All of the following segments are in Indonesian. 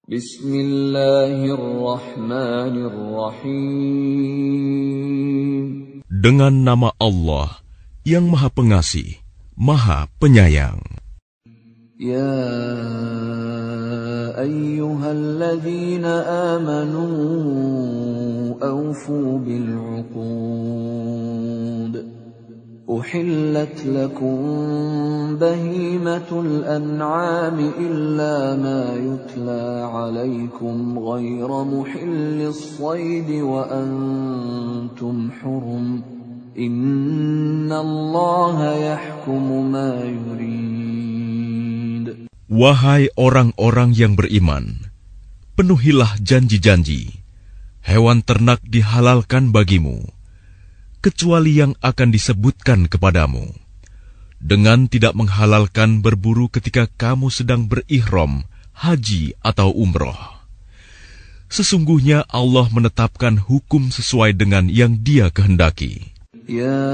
Bismillahirrahmanirrahim. Dengan nama Allah yang Maha Pengasih, Maha Penyayang. Ya ayyuhalladzina amanu awfu bil'uqud. أحلت لكم بهيمة الأنعام إلا ما يتلى عليكم غير محل الصيد وأنتم حرم إن الله يحكم ما يريد. Wahai orang-orang yang beriman, penuhilah janji-janji. Hewan ternak dihalalkan bagimu, kecuali yang akan disebutkan kepadamu, dengan tidak menghalalkan berburu ketika kamu sedang berihram, haji atau umroh. Sesungguhnya Allah menetapkan hukum sesuai dengan yang Dia kehendaki. Ya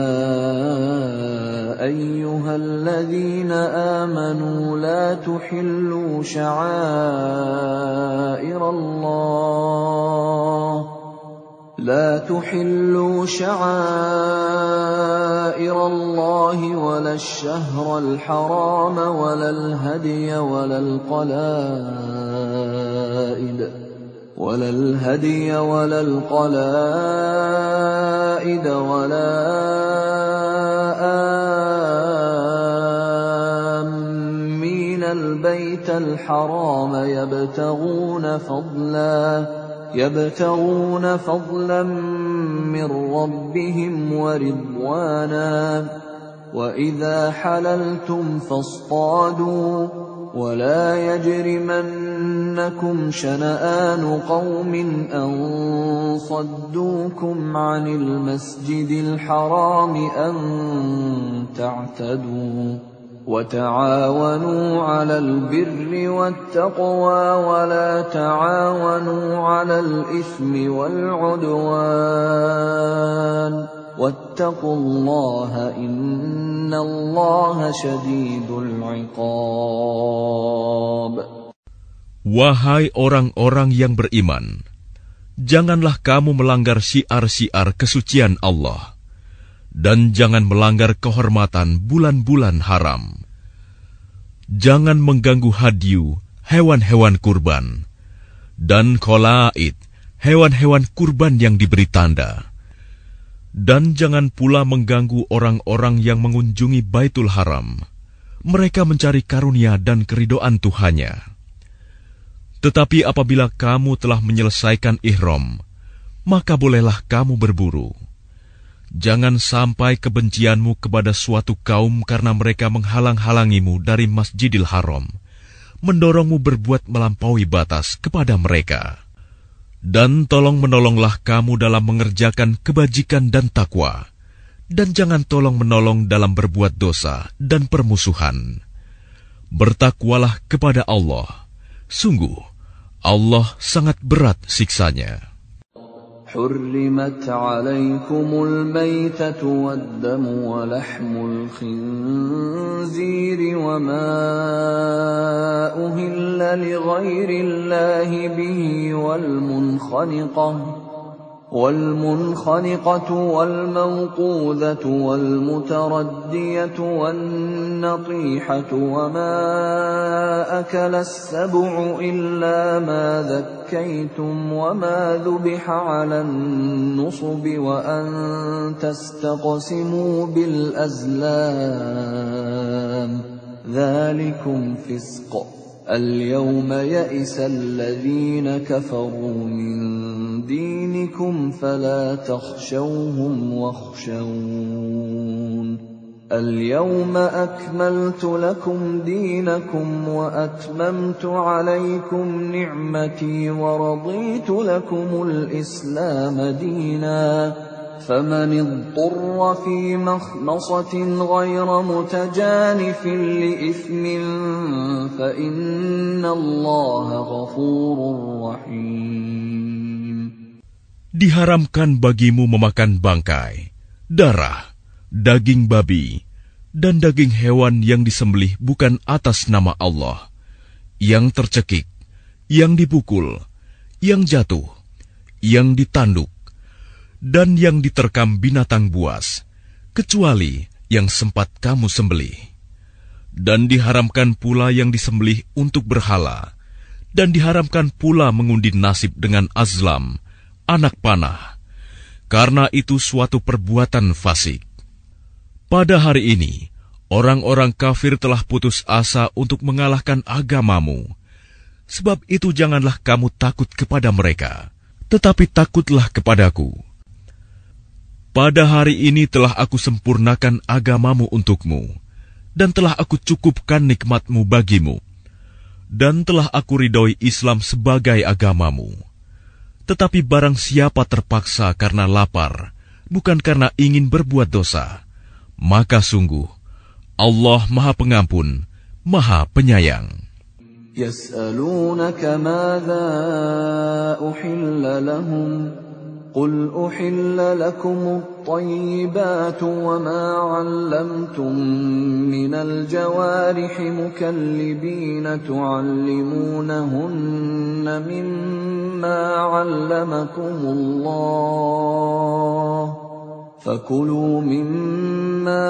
ayyuhalladzina amanu la tuhillu sya'airallah لا تحلوا شعائر الله ولا الشهر الحرام ولا الهدي ولا القلائد ولا آمين البيت الحرام يبتغون فضلا من ربهم ورضوانا وإذا حللتم فاصطادوا ولا يجرمنكم شنآن قوم أن صدوكم عن المسجد الحرام أن تعتدوا وتعاونوا على البر والتقوى ولا تعاونوا على الإثم والعدوان واتقوا الله إن الله شديد العقاب. Wahai orang-orang yang beriman, janganlah kamu melanggar syiar-syiar kesucian Allah, dan jangan melanggar kehormatan bulan-bulan haram. Jangan mengganggu hadyu, hewan-hewan kurban, dan qalaid, hewan-hewan kurban yang diberi tanda. Dan jangan pula mengganggu orang-orang yang mengunjungi Baitul Haram. Mereka mencari karunia dan keridhaan Tuhannya. Tetapi apabila kamu telah menyelesaikan ihram, maka bolehlah kamu berburu. Jangan sampai kebencianmu kepada suatu kaum karena mereka menghalang-halangimu dari Masjidil Haram, mendorongmu berbuat melampaui batas kepada mereka. Dan tolong-menolonglah kamu dalam mengerjakan kebajikan dan takwa, dan jangan tolong-menolong dalam berbuat dosa dan permusuhan. Bertakwalah kepada Allah. Sungguh, Allah sangat berat siksanya. حرمت عليكم الميتة والدم ولحم الخنزير وما أهل لغير الله به والمنخنقة والموقوذة والمتردية والنطيحة وما أكل السبع إلا ما ذكيتم وما ذبح على النصب وأن تستقسموا بالأزلام ذلكم فسق. اليوم يئس الذين كفروا من دينكم فلا تخشوهم واخشون. اليوم أكملت لكم دينكم وأتممت عليكم نعمتي ورضيت لكم الإسلام دينا. فمن اضطر في مخمصة غير متجانف لإثم فإن الله غفور رحيم. Diharamkan bagimu memakan bangkai, darah, daging babi, dan daging hewan yang disembelih bukan atas nama Allah, yang tercekik, yang dipukul, yang jatuh, yang ditanduk, dan yang diterkam binatang buas, kecuali yang sempat kamu sembelih. Dan diharamkan pula yang disembelih untuk berhala, dan diharamkan pula mengundi nasib dengan azlam, anak panah, karena itu suatu perbuatan fasik. Pada hari ini, orang-orang kafir telah putus asa untuk mengalahkan agamamu. Sebab itu janganlah kamu takut kepada mereka, tetapi takutlah kepadaku. Pada hari ini telah aku sempurnakan agamamu untukmu, dan telah aku cukupkan nikmatmu bagimu, dan telah aku ridhoi Islam sebagai agamamu. Tetapi barang siapa terpaksa karena lapar, bukan karena ingin berbuat dosa, maka sungguh Allah Maha Pengampun, Maha Penyayang. يسألونك ماذا أحل لهم قل أحل لكم الطيبات وما علمتم من الجوارح مكلبين تعلمونهن مما علمكم الله فكلوا مما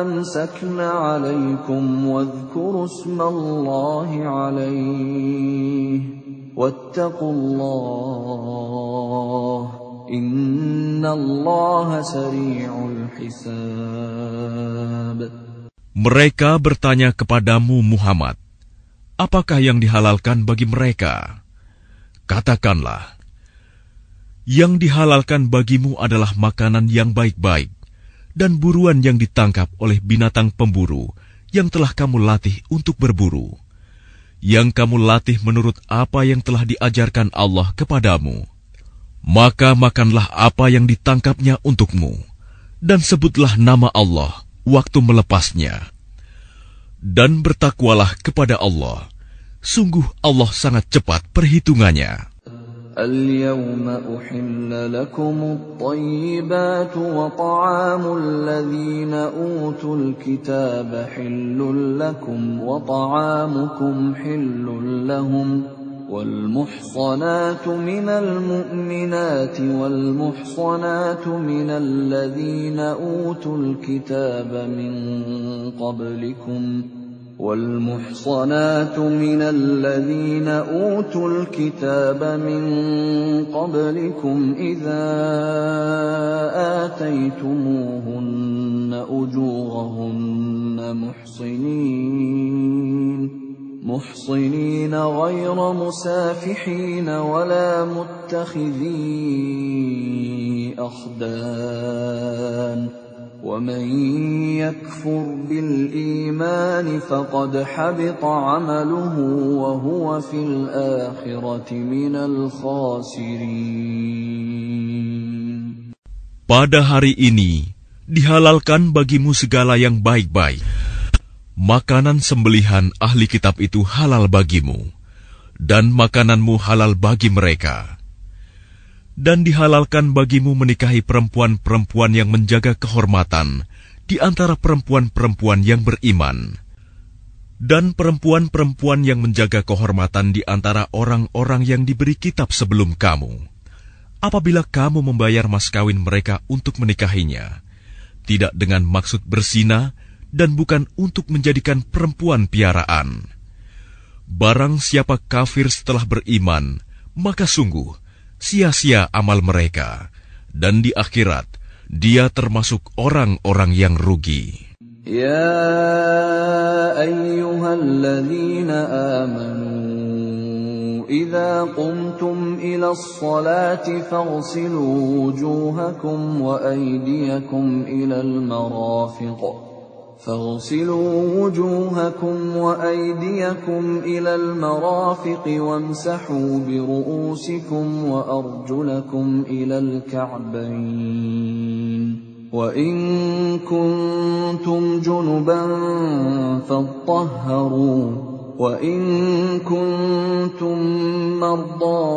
أمسكن عليكم واذكروا اسم الله عليه واتقوا الله إن الله سريع الحساب. Mereka bertanya kepadamu Muhammad, apakah yang dihalalkan bagi mereka? Katakanlah, yang dihalalkan bagimu adalah makanan yang baik-baik dan buruan yang ditangkap oleh binatang pemburu yang telah kamu latih untuk berburu, yang kamu latih menurut apa yang telah diajarkan Allah kepadamu. Maka makanlah apa yang ditangkapnya untukmu, dan sebutlah nama Allah waktu melepasnya. Dan bertakwalah kepada Allah, sungguh Allah sangat cepat perhitungannya. اليوم أحل لكم الطيبات وطعام الذين أوتوا الكتاب حل لكم وطعامكم حل لهم والمحصنات من المؤمنات والمحصنات من الذين أوتوا الكتاب من قبلكم والمحصنات من الذين أوتوا الكتاب من قبلكم إذا آتيتموهن أجورهن محصنين غير مسافحين ولا متخذي أخدان ومن يكفر بالإيمان فقد حبط عمله وهو في الآخرة من الخاسرين. Pada hari ini dihalalkan bagimu segala yang baik-baik. Makanan sembelihan ahli kitab itu halal bagimu, dan makananmu halal bagi mereka. Dan dihalalkan bagimu menikahi perempuan-perempuan yang menjaga kehormatan di antara perempuan-perempuan yang beriman, dan perempuan-perempuan yang menjaga kehormatan di antara orang-orang yang diberi kitab sebelum kamu. Apabila kamu membayar mas kawin mereka untuk menikahinya, tidak dengan maksud berzina dan bukan untuk menjadikan perempuan piaraan. Barang siapa kafir setelah beriman, maka sungguh sia-sia amal mereka, dan di akhirat dia termasuk orang-orang yang rugi. Ya ayyuhalladzina amanu idza qumtum ilas salati faghsilu wujuhakum wa aydiyakum ilal marafiq فاغسلوا وجوهكم وأيديكم إلى المرافق وامسحوا برؤوسكم وأرجلكم إلى الكعبين وإن كنتم جنبا فاطهروا وإن كنتم مرضى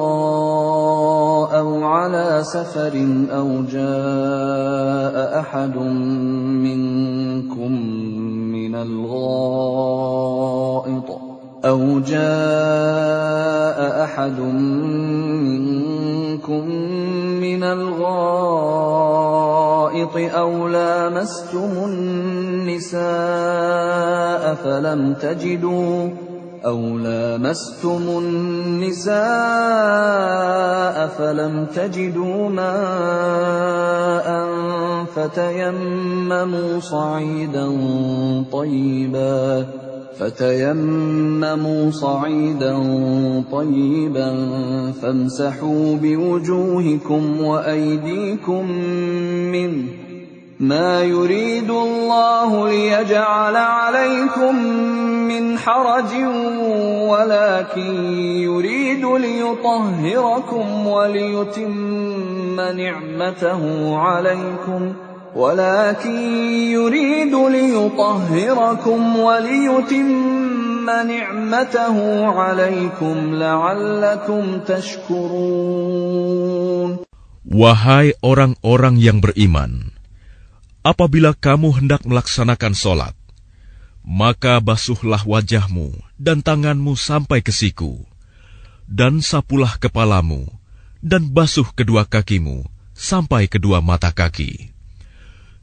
أو على سفر أو جاء أحد منكم من الغائط أو جاء أحد منكم من الغائط أو لامستم النساء فلم تجدوا ماء فتيمموا صعيدا طيبا فامسحوا بوجوهكم وأيديكم منه ما يريد الله ليجعل عليكم من حرج ولكن يريد ليطهركم وليتم نعمته عليكم لعلكم تشكرون. Wahai orang-orang yang beriman, apabila kamu hendak melaksanakan sholat, maka basuhlah wajahmu dan tanganmu sampai ke siku, dan sapulah kepalamu, dan basuh kedua kakimu sampai kedua mata kaki.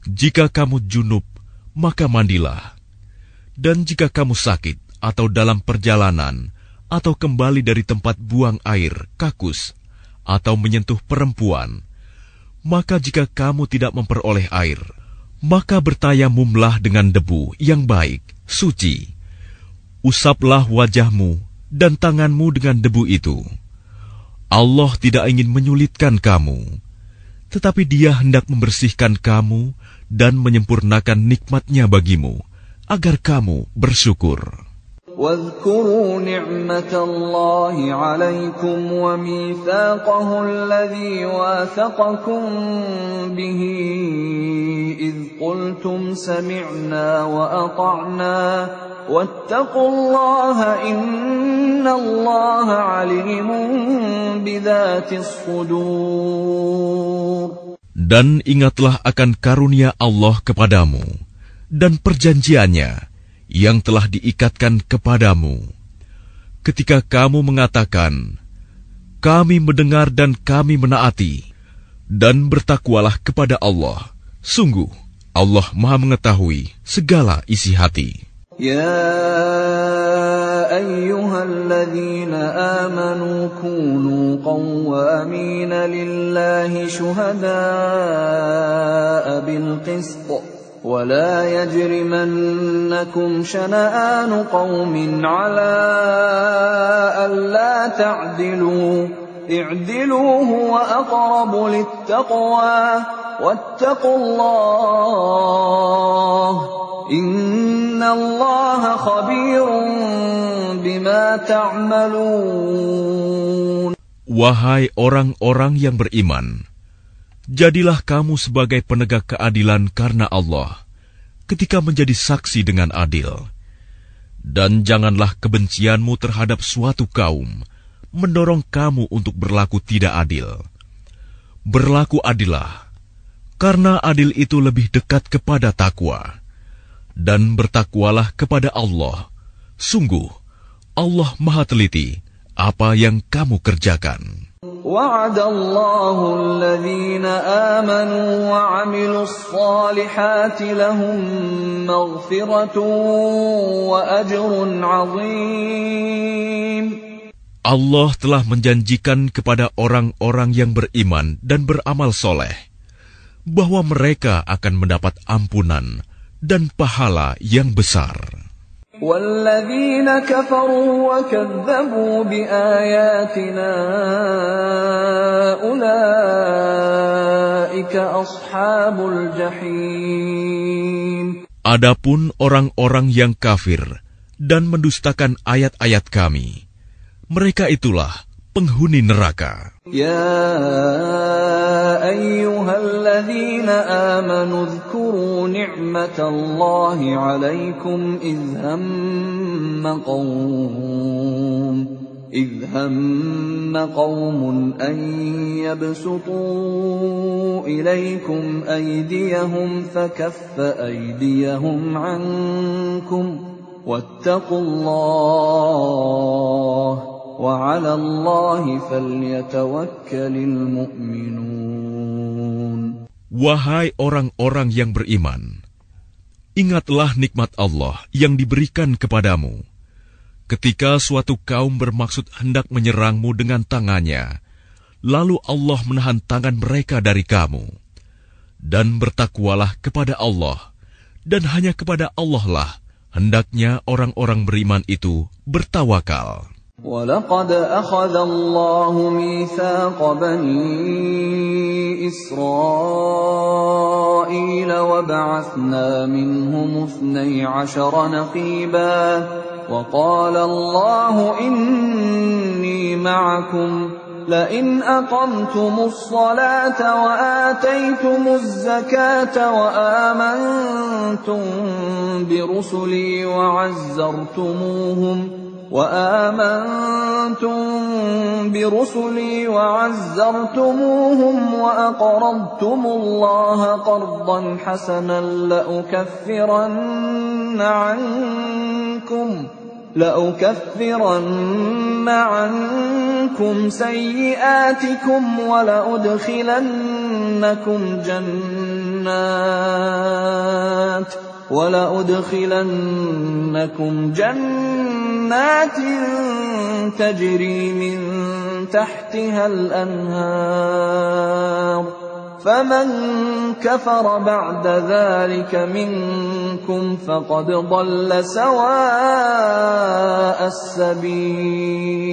Jika kamu junub, maka mandilah. Dan jika kamu sakit atau dalam perjalanan, atau kembali dari tempat buang air, kakus, atau menyentuh perempuan, maka jika kamu tidak memperoleh air, maka bertayamumlah dengan debu yang baik, suci. Usaplah wajahmu dan tanganmu dengan debu itu. Allah tidak ingin menyulitkan kamu, tetapi Dia hendak membersihkan kamu dan menyempurnakan nikmat-Nya bagimu, agar kamu bersyukur. واذكروا نعمة الله عليكم وميثاقه الذي واثقكم به إذ قلتم سمعنا وأطعنا واتقوا الله إن الله عليم بذات الصدور. Dan ingatlah akan karunia Allah kepadamu dan perjanjiannya yang telah diikatkan kepadamu, ketika kamu mengatakan, kami mendengar dan kami menaati, dan bertakwalah kepada Allah. Sungguh, Allah Maha mengetahui segala isi hati. Ya ayyuhalladzina amanu kunu qawwamina lillahi syuhada'a bilqist. ولا يجرمنكم شنآن قوم على ألا تعدلوا اعدلوا هو أقرب للتقوى واتقوا الله إن الله خبير بما تعملون. Wahai orang-orang yang beriman, jadilah kamu sebagai penegak keadilan karena Allah, ketika menjadi saksi dengan adil. Dan janganlah kebencianmu terhadap suatu kaum mendorong kamu untuk berlaku tidak adil. Berlaku adillah, karena adil itu lebih dekat kepada takwa. Dan bertakwalah kepada Allah. Sungguh, Allah Maha teliti apa yang kamu kerjakan. وعد الله الذين آمنوا وعملوا الصالحات لهم مغفرة وأجر عظيم. Allah telah menjanjikan kepada orang-orang yang beriman dan beramal soleh bahwa mereka akan mendapat ampunan dan pahala yang besar. وَالَّذِينَ كَفَرُوا وَكَذَّبُوا بِآيَاتِنَا أُولَئِكَ أَصْحَابُ الْجَحِيمِ. Adapun orang-orang yang kafir dan mendustakan ayat-ayat kami, mereka itulah penghuni neraka. Ya ayyuhalladzina amanu dzkuru ni'matallahi 'alaikum idh hamma qaumun an yabsutu ilaykum aydiyahum fakaffa aydiyahum 'ankum واتقوا الله وعلى الله فليتوكل المؤمنون. Wahai orang-orang yang beriman, ingatlah nikmat Allah yang diberikan kepadamu. Ketika suatu kaum bermaksud hendak menyerangmu dengan tangannya, lalu Allah menahan tangan mereka dari kamu. Dan bertakwalah kepada Allah, dan hanya kepada Allah lah hendaknya orang-orang beriman itu bertawakal. وَلَقَدْ أَخَذَ اللَّهُ مِيثَاقَ بَنِي إِسْرَائِيلَ وَبَعَثْنَا مِنْهُمُ 12 نَقِيبًا وَقَالَ اللَّهُ إِنِّي مَعَكُمْ لئن أقمتم الصلاة وآتيتم الزكاة وآمنتم برسلي وعزرتموهم وأقرضتم الله قرضا حسنا لأكفرن عنكم سيئاتكم ولأدخلنكم جنات تجري من تحتها الأنهار فمن كفر بعد ذلك منكم فقد ضل سواء السبيل.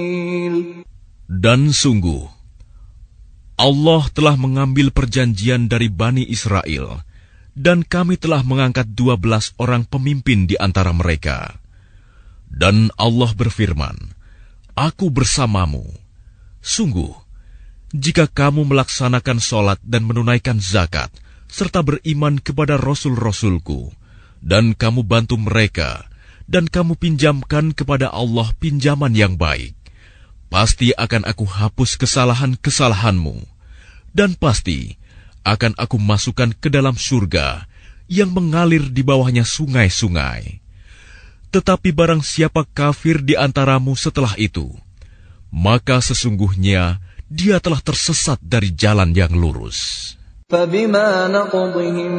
Dan sungguh, Allah telah mengambil perjanjian dari Bani Israel, dan kami telah mengangkat 12 orang pemimpin di antara mereka. Dan Allah berfirman, Aku bersamamu. Sungguh, jika kamu melaksanakan sholat dan menunaikan zakat, serta beriman kepada Rasul-Rasulku, dan kamu bantu mereka, dan kamu pinjamkan kepada Allah pinjaman yang baik, pasti akan aku hapus kesalahan-kesalahanmu, dan pasti akan aku masukkan ke dalam surga yang mengalir di bawahnya sungai-sungai. Tetapi barang siapa kafir di antaramu setelah itu, maka sesungguhnya dia telah tersesat dari jalan yang lurus. فَبِمَا نَقْضِهِمْ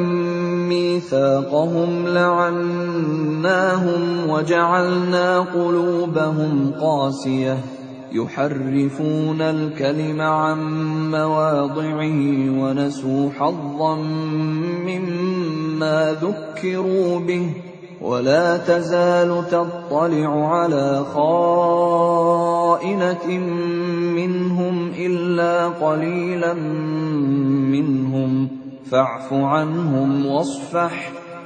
مِيثَاقَهُمْ لَعَنَّاهُمْ وَجَعَلْنَا قُلُوبَهُمْ قَاسِيَةً يُحَرِّفُونَ الْكَلِمَ عَن مَّوَاضِعِهِ وَنَسُوا حَظًّا مِّمَّا ذُكِّرُوا بِهِ ولا تزال تطلع على خائنة منهم إلا قليلا منهم فاعف عنهم واصفح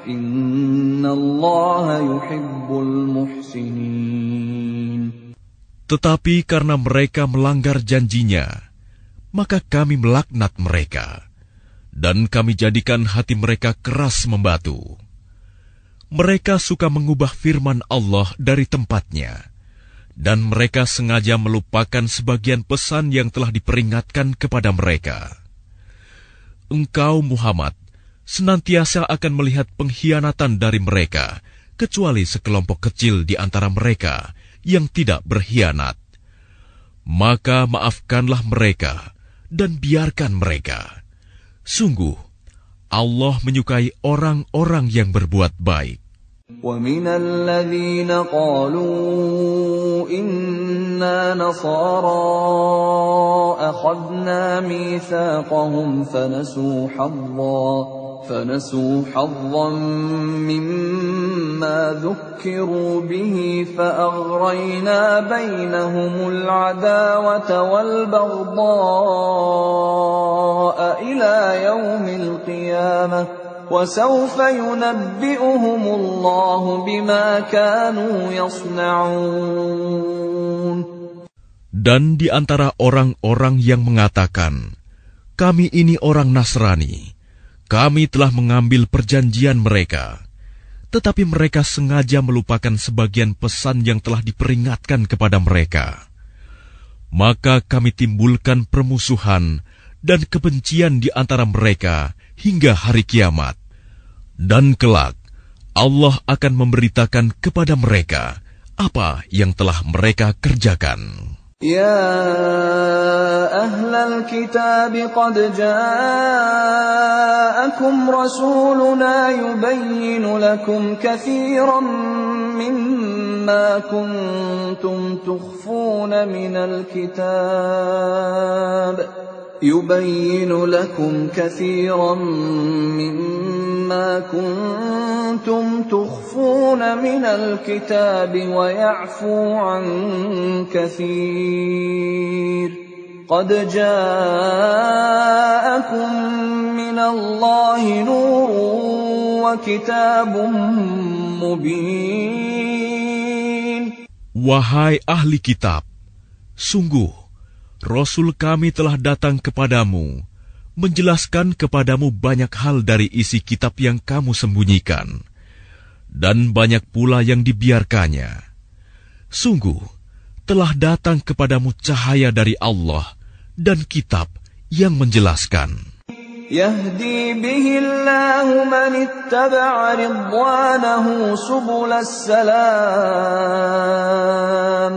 إن الله يحب المحسنين. Tetapi karena mereka melanggar janjinya, maka kami melaknat mereka, dan kami jadikan hati mereka keras membatu. Mereka suka mengubah firman Allah dari tempatnya, dan mereka sengaja melupakan sebagian pesan yang telah diperingatkan kepada mereka. Engkau, Muhammad, senantiasa akan melihat pengkhianatan dari mereka, kecuali sekelompok kecil di antara mereka yang tidak berkhianat. Maka maafkanlah mereka, dan biarkan mereka. Sungguh, Allah menyukai orang-orang yang berbuat baik. وَمِنَ الَّذِينَ قَالُوا إِنَّا نَصَارَى أَخَذْنَا مِيثَاقَهُمْ فَنَسُوا حَظًّا مِّمَّا ذُكِّرُوا بِهِ فَأَغْرَيْنَا بَيْنَهُمُ الْعَدَاوَةَ وَالْبَغْضَاءَ إِلَى يَوْمِ الْقِيَامَةِ وَسَوْفَ يُنَبِّئُهُمُ اللَّهُ بِمَا كَانُوا يَصْنَعُونَ. Dan di antara orang-orang yang mengatakan, kami ini orang Nasrani, kami telah mengambil perjanjian mereka, tetapi mereka sengaja melupakan sebagian pesan yang telah diperingatkan kepada mereka. Maka kami timbulkan permusuhan dan kebencian di antara mereka hingga hari kiamat. Dan kelak, Allah akan memberitakan kepada mereka apa yang telah mereka kerjakan. يا أهل الكتاب قد جاءكم رسولنا يبين لكم كثيرا مما كنتم تخفون من الكتاب يبين لكم كثيرا مما كنتم تخفون من الكتاب ويعفو عن كثير قد جاءكم من الله نور وكتاب مبين. Wahai ahli kitab, sungguh Rasul kami telah datang kepadamu, menjelaskan kepadamu banyak hal dari isi kitab yang kamu sembunyikan, dan banyak pula yang dibiarkannya. Sungguh, telah datang kepadamu cahaya dari Allah dan kitab yang menjelaskan. يهدي به الله من اتبع رضوانه سبل السلام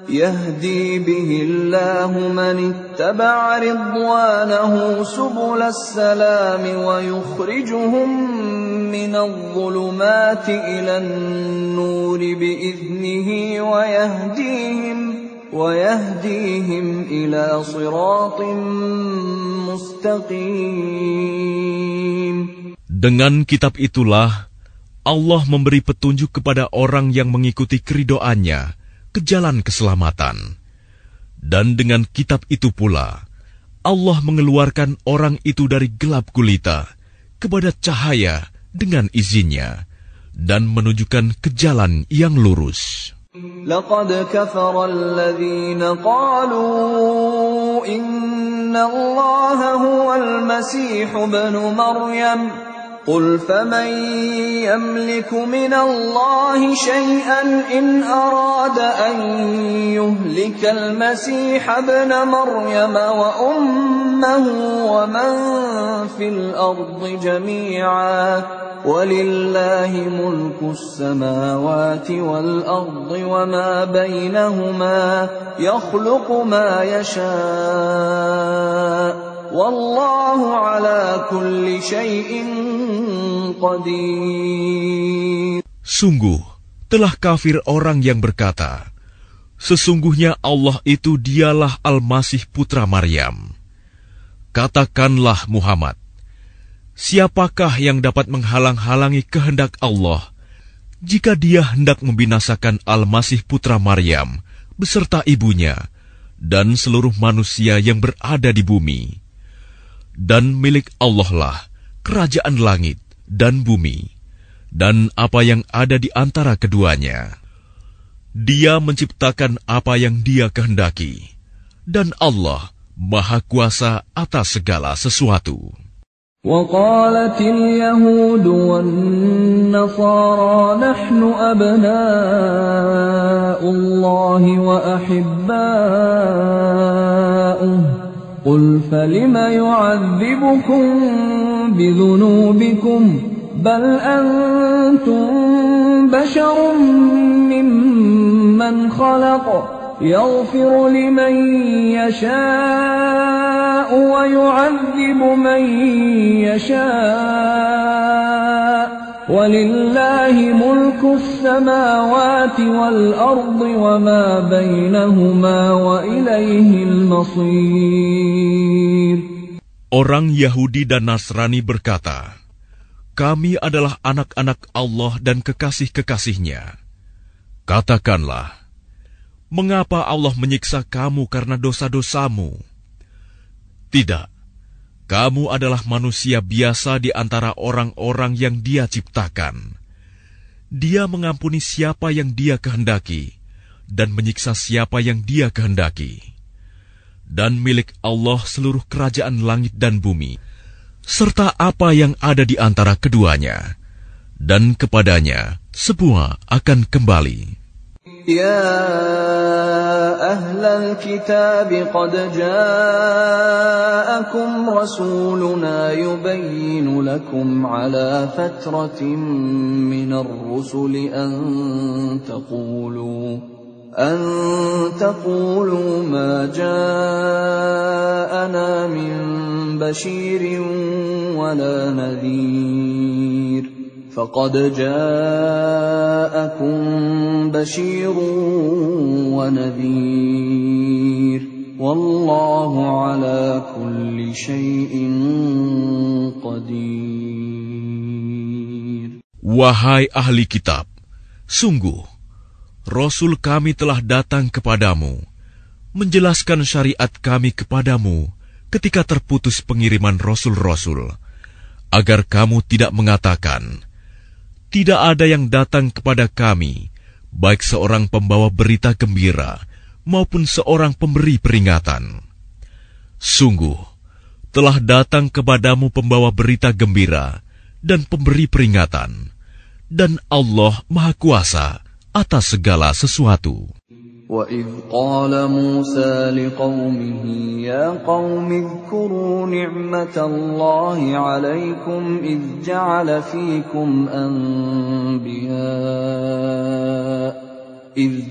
يهدي به الله من اتبع رضوانه سبل السلام ويخرجهم من الظلمات إلى النور بإذنه ويهديهم إلى صراط مستقيم. Dengan kitab itulah Allah memberi petunjuk kepada orang yang mengikuti keridhoannya ke jalan keselamatan. Dan dengan kitab itu pula, Allah mengeluarkan orang itu dari gelap gulita kepada cahaya dengan izinnya, dan menunjukkan ke jalan yang lurus. لقد كفر الذين قالوا إن الله هو المسيح ابن مريم قل فمن يملك من الله شيئا إن أراد أن يهلك المسيح ابن مريم وأمه ومن في الأرض جميعا ولله ملك السماوات والأرض وما بينهما يخلق ما يشاء والله على كل شيء قدير. Sungguh, telah kafir orang yang berkata, sesungguhnya Allah itu dialah Al-Masih putra Maryam. Katakanlah Muhammad, siapakah yang dapat menghalang-halangi kehendak Allah jika Dia hendak membinasakan Al-Masih putra Maryam beserta ibunya dan seluruh manusia yang berada di bumi? Dan milik Allah lah kerajaan langit dan bumi, dan apa yang ada di antara keduanya. Dia menciptakan apa yang Dia kehendaki, dan Allah Maha Kuasa atas segala sesuatu. وقالت اليهود والنصارى نحن أبناء الله وأحباؤه قل فلم يعذبكم بذنوبكم بل أنتم بشر ممن خلق يغفر لمن يشاء ويعذب من يشاء ولله ملك السماوات والأرض وما بينهما وإليه المصير. Orang Yahudi dan Nasrani berkata, kami adalah anak-anak Allah dan kekasih-kekasihnya. Katakanlah, mengapa Allah menyiksa kamu karena dosa-dosamu? Tidak, kamu adalah manusia biasa di antara orang-orang yang Dia ciptakan. Dia mengampuni siapa yang Dia kehendaki, dan menyiksa siapa yang Dia kehendaki. Dan milik Allah seluruh kerajaan langit dan bumi, serta apa yang ada di antara keduanya, dan kepadanya semua akan kembali. يا أهل الكتاب قد جاءكم جاءكم رسولنا يبين لكم على فترة من الرسل أن تقولوا ما جاءنا من بشير ولا نذير فقد جاءكم بشير ونذير والله على كل شيء قدير. Wahai ahli kitab, sungguh Rasul kami telah datang kepadamu, menjelaskan syariat kami kepadamu ketika terputus pengiriman rasul-rasul, agar kamu tidak mengatakan, tidak ada yang datang kepada kami, baik seorang pembawa berita gembira maupun seorang pemberi peringatan. Sungguh, telah datang kepadamu pembawa berita gembira dan pemberi peringatan, dan Allah Maha Kuasa atas segala sesuatu. وَإِذْ قَالَ مُوسَى لِقَوْمِهِ يَا قَوْمِ اذْكُرُوا نِعْمَةَ اللَّهِ عَلَيْكُمْ إِذْ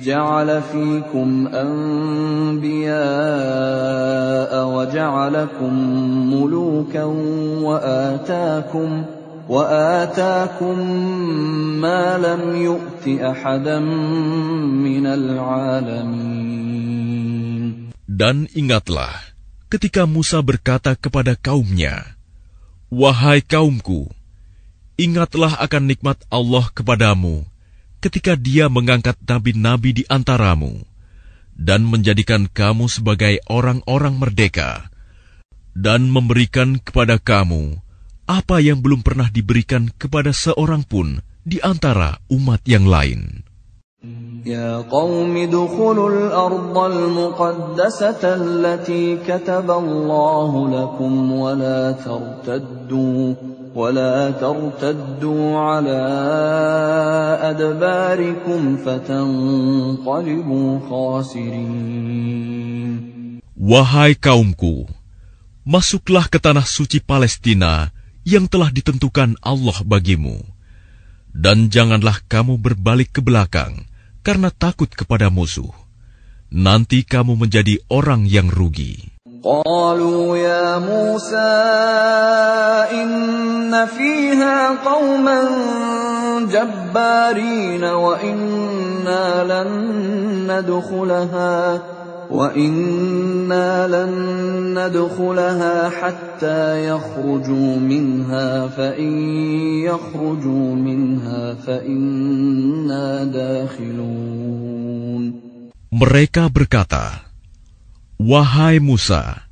جَعَلَ فِيكُمْ أَنْبِيَاءَ وَجَعَلَكُمْ مُلُوكًا وآتاكم ما لم يؤت أحدا من العالمين. Dan ingatlah ketika Musa berkata kepada kaumnya, wahai kaumku, ingatlah akan nikmat Allah kepadamu ketika Dia mengangkat nabi-nabi di antaramu dan menjadikan kamu sebagai orang-orang merdeka dan memberikan kepada kamu apa yang belum pernah diberikan kepada seorang pun di antara umat yang lain. Ya qaumi dukhulul ardal muqaddasata allati kataballahu lakum wa la tartaddu ala adbarikum fatanqalibu khasirin. Wahai kaumku, masuklah ke tanah suci Palestina yang telah ditentukan Allah bagimu, dan janganlah kamu berbalik ke belakang karena takut kepada musuh. Nanti kamu menjadi orang yang rugi. Qalu ya Musa inna fiha qauman jabbarin wa inna lan nadkhulaha hatta yakhruju minha fa in yakhruju minha fa inna dakhilun. Mereka berkata, wahai Musa,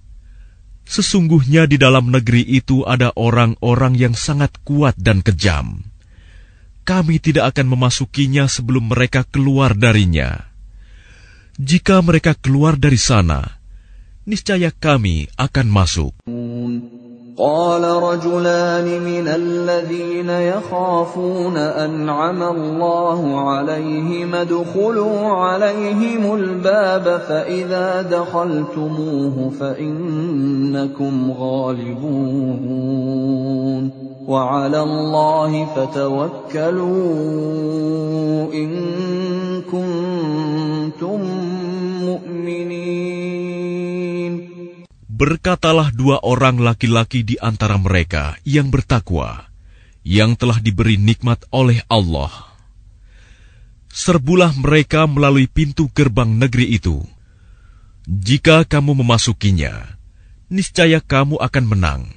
sesungguhnya di dalam negeri itu ada orang-orang yang sangat kuat dan kejam. Kami tidak akan memasukinya sebelum mereka keluar darinya. Jika mereka keluar dari sana, niscaya kami akan masuk. Qala rajulani minal ladzina yakhafuna an'ama Allahu 'alaihim adkhulu 'alaihimul baba fa idza dakhaltumuhu fa innakum ghalibun wa 'ala Allahi fatawakkalu in kuntum mu'minin. Berkatalah dua orang laki-laki di antara mereka yang bertakwa, yang telah diberi nikmat oleh Allah. Serbulah mereka melalui pintu gerbang negeri itu. Jika kamu memasukinya, niscaya kamu akan menang.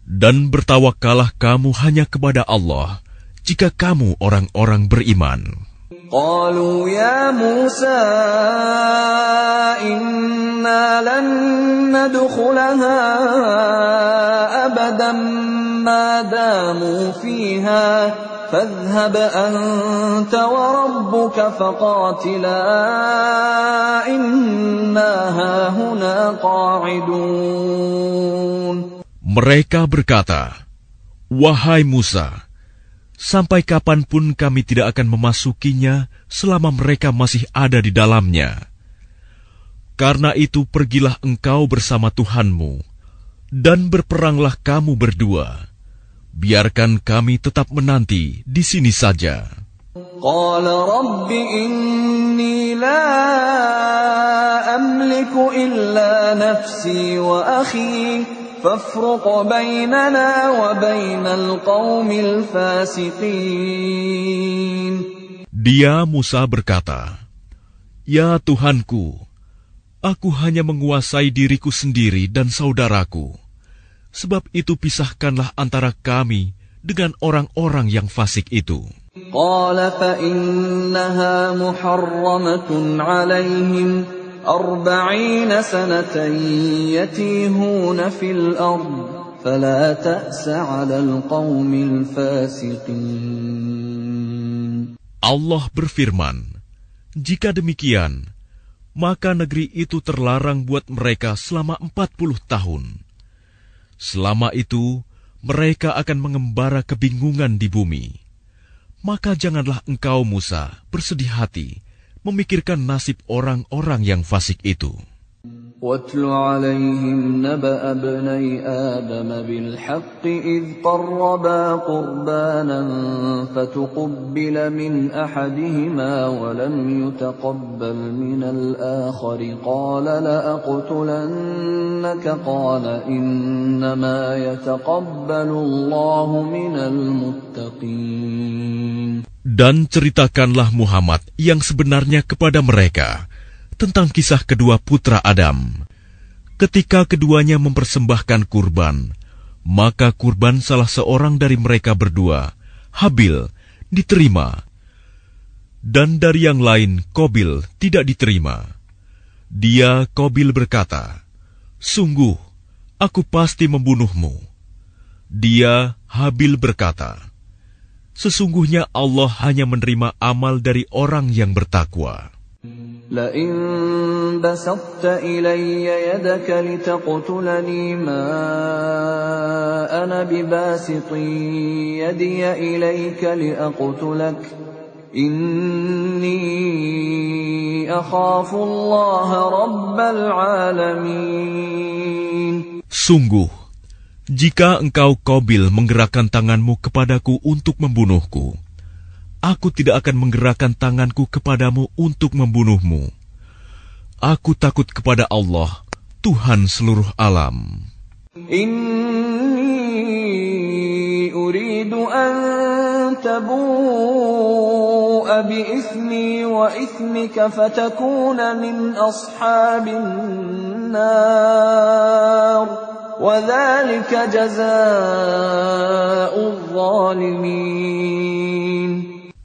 Dan bertawakallah kamu hanya kepada Allah, jika kamu orang-orang beriman. Qalu ya Musa inna lan nadkhulaha abadan ma damu fiha fadhhab anta wa rabbuka faqatila inna hahuna qa'idun. Mereka berkata, wahai Musa, sampai kapanpun kami tidak akan memasukinya selama mereka masih ada di dalamnya. Karena itu pergilah engkau bersama Tuhanmu, Dan berperanglah kamu berdua. Biarkan kami tetap menanti di sini saja. Qala rabbi inni la amliku illa nafsi wa akhi fafruq bainana wa bainal qaumil fasiqin. Dia Musa berkata, "Ya Tuhanku, aku hanya menguasai diriku sendiri dan saudaraku. Sebab itu pisahkanlah antara kami dengan orang-orang yang fasik itu." Qala fa innaha muharramatun 'alaihim 40 sanatan yatihuna fil ard fala ta'sa 'alal qaumil fasiqin. Allah berfirman, "Jika demikian, maka negeri itu terlarang buat mereka selama 40 tahun. Selama itu, mereka akan mengembara kebingungan di bumi. Maka janganlah engkau, Musa, bersedih hati memikirkan nasib orang-orang yang fasik itu." وَاتْلُ عَلَيْهِمْ نَبَأَ ابْنَيْ آدَمَ بِالْحَقِّ إِذْ قَرَّبَا قُرْبَانًا فَتُقُبِّلَ مِنْ أَحَدِهِمَا وَلَمْ يُتَقَبَّلْ مِنَ الْآخَرِ قَالَ لَأَقْتُلَنَّكَ قَالَ إِنَّمَا يَتَقَبَّلُ اللَّهُ مِنَ الْمُتَّقِينَ. Dan ceritakanlah Muhammad yang sebenarnya kepada mereka tentang kisah kedua putra Adam. Ketika keduanya mempersembahkan kurban, maka kurban salah seorang dari mereka berdua, Habil, diterima. Dan dari yang lain, Qabil, tidak diterima. Dia, Qabil, berkata, "Sungguh, aku pasti membunuhmu." Dia, Habil, berkata, "Sesungguhnya Allah hanya menerima amal dari orang yang bertakwa." لئن بسطت إلي يدك لتقتلني ما أنا بباسط يدي إليك لأقتلك إني أخاف الله رب العالمين. Sungguh, jika engkau Qabil menggerakkan tanganmu kepadaku untuk membunuhku, aku tidak akan menggerakkan tanganku kepadamu untuk membunuhmu. Aku takut kepada Allah, Tuhan seluruh alam. Inni uridu an tabu'a bi ithmi wa ithmika fatakuna min ashabin nar wa dhalika jazaa'ul zalimin.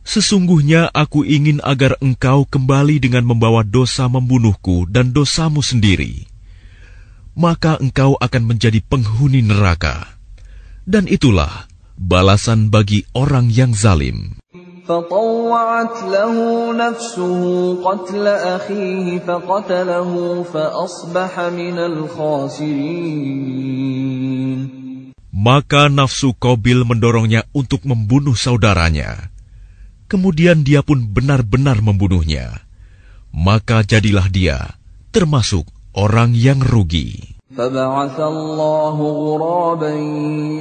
Sesungguhnya aku ingin agar engkau kembali dengan membawa dosa membunuhku dan dosamu sendiri. Maka engkau akan menjadi penghuni neraka. Dan itulah balasan bagi orang yang zalim. فطوعت له نفسه قتل أخيه فقتله فأصبح من الخاسرين. Maka nafsu Qabil mendorongnya untuk membunuh saudaranya. Kemudian dia pun benar-benar membunuhnya. Maka jadilah dia termasuk orang yang rugi. فبعث الله غرابا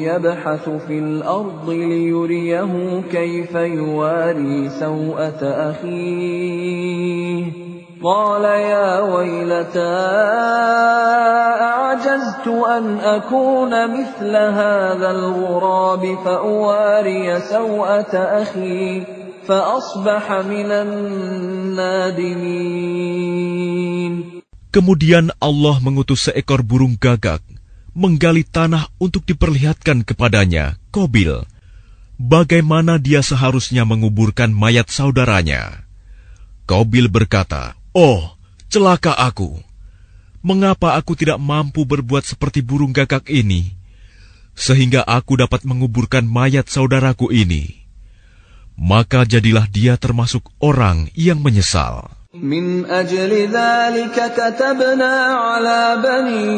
يبحث في الأرض ليريه كيف يواري سوءة أخيه قال يا ويلتى أعجزت أن أكون مثل هذا الغراب فأواري سوءة أخي فأصبح من النادمين. Kemudian Allah mengutus seekor burung gagak menggali tanah untuk diperlihatkan kepadanya, Qabil, bagaimana dia seharusnya menguburkan mayat saudaranya. Qabil berkata, "Oh, celaka aku! Mengapa aku tidak mampu berbuat seperti burung gagak ini, sehingga aku dapat menguburkan mayat saudaraku ini?" Maka jadilah dia termasuk orang yang menyesal. من أجل ذلك كتبنا على بني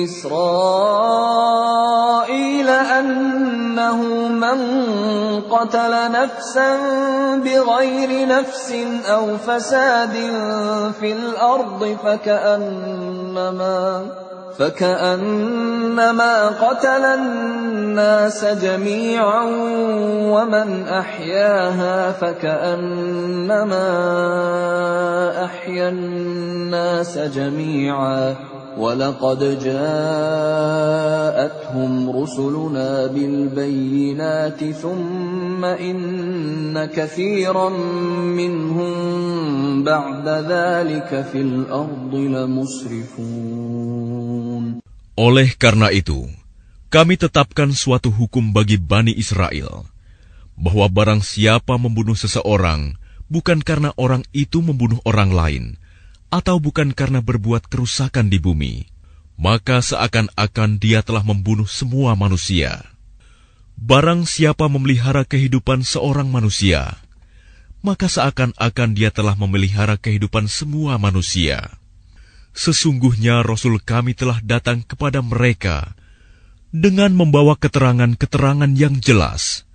إسرائيل أنه من قتل نفسا بغير نفس أو فساد في الأرض فكأنما قتل الناس جميعا ومن أحياها فكأنما أحيا الناس جميعا ولقد جاءتهم رسلنا بالبينات ثم إن كثيرا منهم بعد ذلك في الأرض لمسرفون. Oleh karena itu, kami tetapkan suatu hukum bagi Bani Israel, bahwa barang siapa membunuh seseorang, bukan karena orang itu membunuh orang lain, atau bukan karena berbuat kerusakan di bumi, maka seakan-akan dia telah membunuh semua manusia. Barang siapa memelihara kehidupan seorang manusia, maka seakan-akan dia telah memelihara kehidupan semua manusia. Sesungguhnya Rasul kami telah datang kepada mereka dengan membawa keterangan-keterangan yang jelas.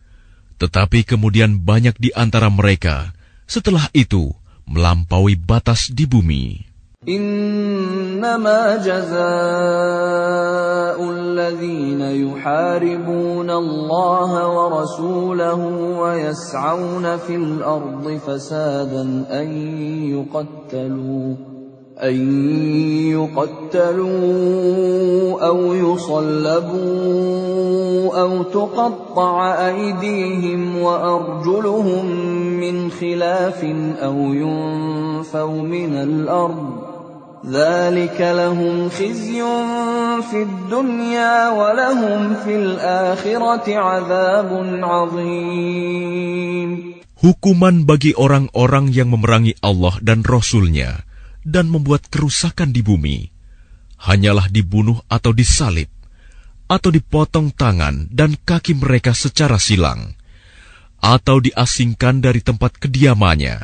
Tetapi kemudian banyak di antara mereka setelah itu melampaui batas di bumi. Innama jazaa'ul ladzina yuharibuna Allah wa rasulahu wa yas'auna fil ardi fasadan an يقتلوا أو يصلبوا أو تقطع أيديهم وأرجلهم من خلاف أو ينفوا من الأرض ذلك لهم خزي في الدنيا ولهم في الآخرة عذاب عظيم. Hukuman bagi orang-orang yang memerangi Allah dan Rasul-Nya dan membuat kerusakan di bumi, hanyalah dibunuh atau disalib, atau dipotong tangan dan kaki mereka secara silang, atau diasingkan dari tempat kediamannya.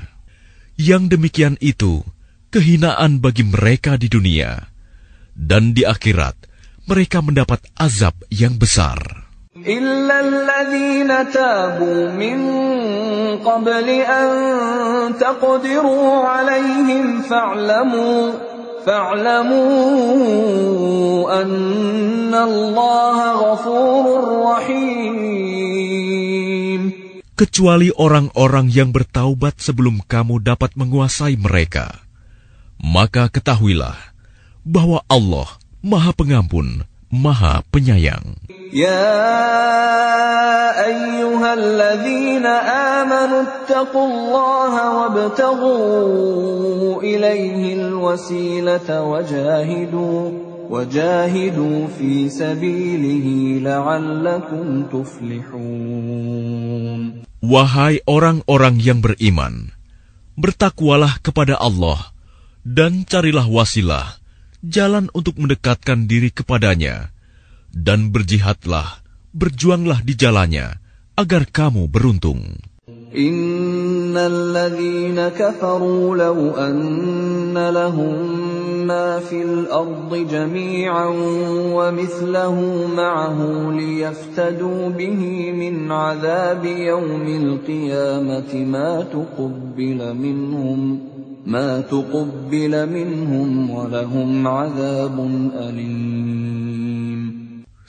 Yang demikian itu kehinaan bagi mereka di dunia, dan di akhirat mereka mendapat azab yang besar. إلا الذين تابوا من قبل أن تقدروا عليهم فاعلموا أن الله غفور رحيم. Kecuali orang-orang yang bertaubat sebelum kamu dapat menguasai mereka, maka ketahuilah bahwa Allah Maha Pengampun, Maha Penyayang. يا أيها الذين آمنوا اتقوا الله وابتغوا إليه الوسيلة وجاهدوا في سبيله لعلكم تفلحون. Wahai orang-orang yang beriman, bertakwalah kepada Allah dan carilah wasilah, jalan untuk mendekatkan diri kepadanya, dan berjihadlah, berjuanglah di jalannya, agar kamu beruntung. Innal ladzina kafaru law anna lahum ma fil ardi jami'an wa mithluhu ma'ahu liyaftadu bihi min 'adzabi yawmil qiyamati ma tuqbila minhum wa lahum 'adzabun alim.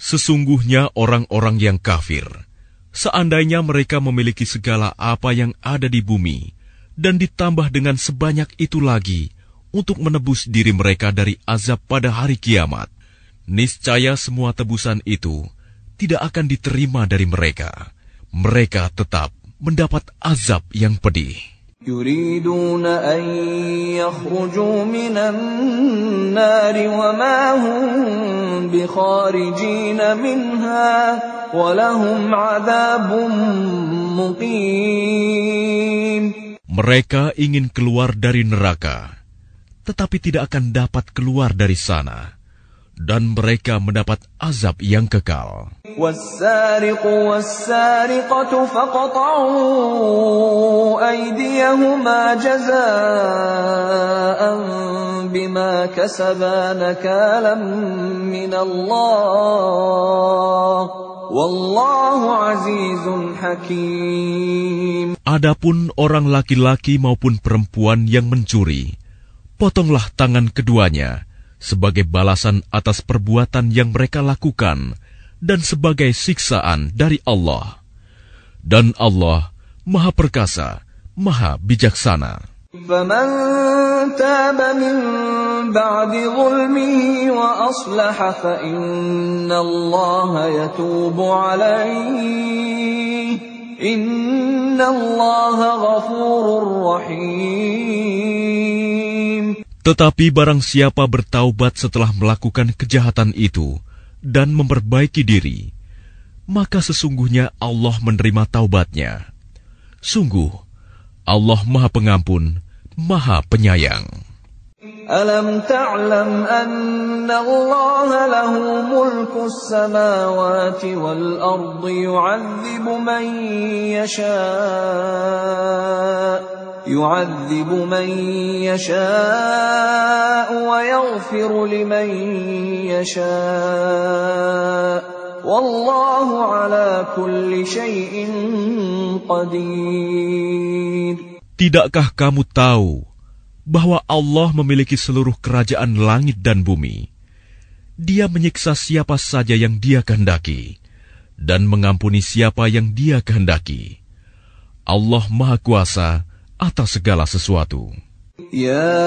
Sesungguhnya orang-orang yang kafir, seandainya mereka memiliki segala apa yang ada di bumi, dan ditambah dengan sebanyak itu lagi untuk menebus diri mereka dari azab pada hari kiamat, niscaya semua tebusan itu tidak akan diterima dari mereka. Mereka tetap mendapat azab yang pedih. يريدون أن يخرجوا من النار وما هم بخارجين منها ولهم عذاب مقيم. Mereka ingin keluar dari neraka, tetapi tidak akan dapat keluar dari sana, dan mereka mendapat azab yang kekal. وَالسَّارِقُ وَالسَّارِقَةُ فَاقْطَعُوا أَيْدِيَهُمَا جَزَاءً بِمَا كَسَبَا نَكَالًا مِّنَ اللَّهِ وَاللَّهُ عَزِيزٌ حَكِيمٌ. Adapun orang laki-laki maupun perempuan yang mencuri, potonglah tangan keduanya sebagai balasan atas perbuatan yang mereka lakukan dan sebagai siksaan dari Allah. Dan Allah Maha Perkasa, Maha Bijaksana. فَمَن تَابَ مِن بَعْدِ ظُلْمِهِ وَأَصْلَحَ فَإِنَّ اللَّهَ يَتُوبُ عَلَيْهِ إِنَّ اللَّهَ غَفُورٌ رَّحِيمٌ. Tetapi barang siapa bertaubat setelah melakukan kejahatan itu dan memperbaiki diri, maka sesungguhnya Allah menerima taubatnya. Sungguh, Allah Maha Pengampun, Maha Penyayang. Alam ta'lam anna Allah lahu mulku as-samawati wal ardi yu'adzibu man yasha' wa yaghfiru liman yasha'. Wallahu ala kulli syai'in qadir. Tidakkah kamu tahu bahwa Allah memiliki seluruh kerajaan langit dan bumi? Dia menyiksa siapa saja yang Dia kehendaki dan mengampuni siapa yang Dia kehendaki. Allah Maha Kuasa atas segala sesuatu. Ya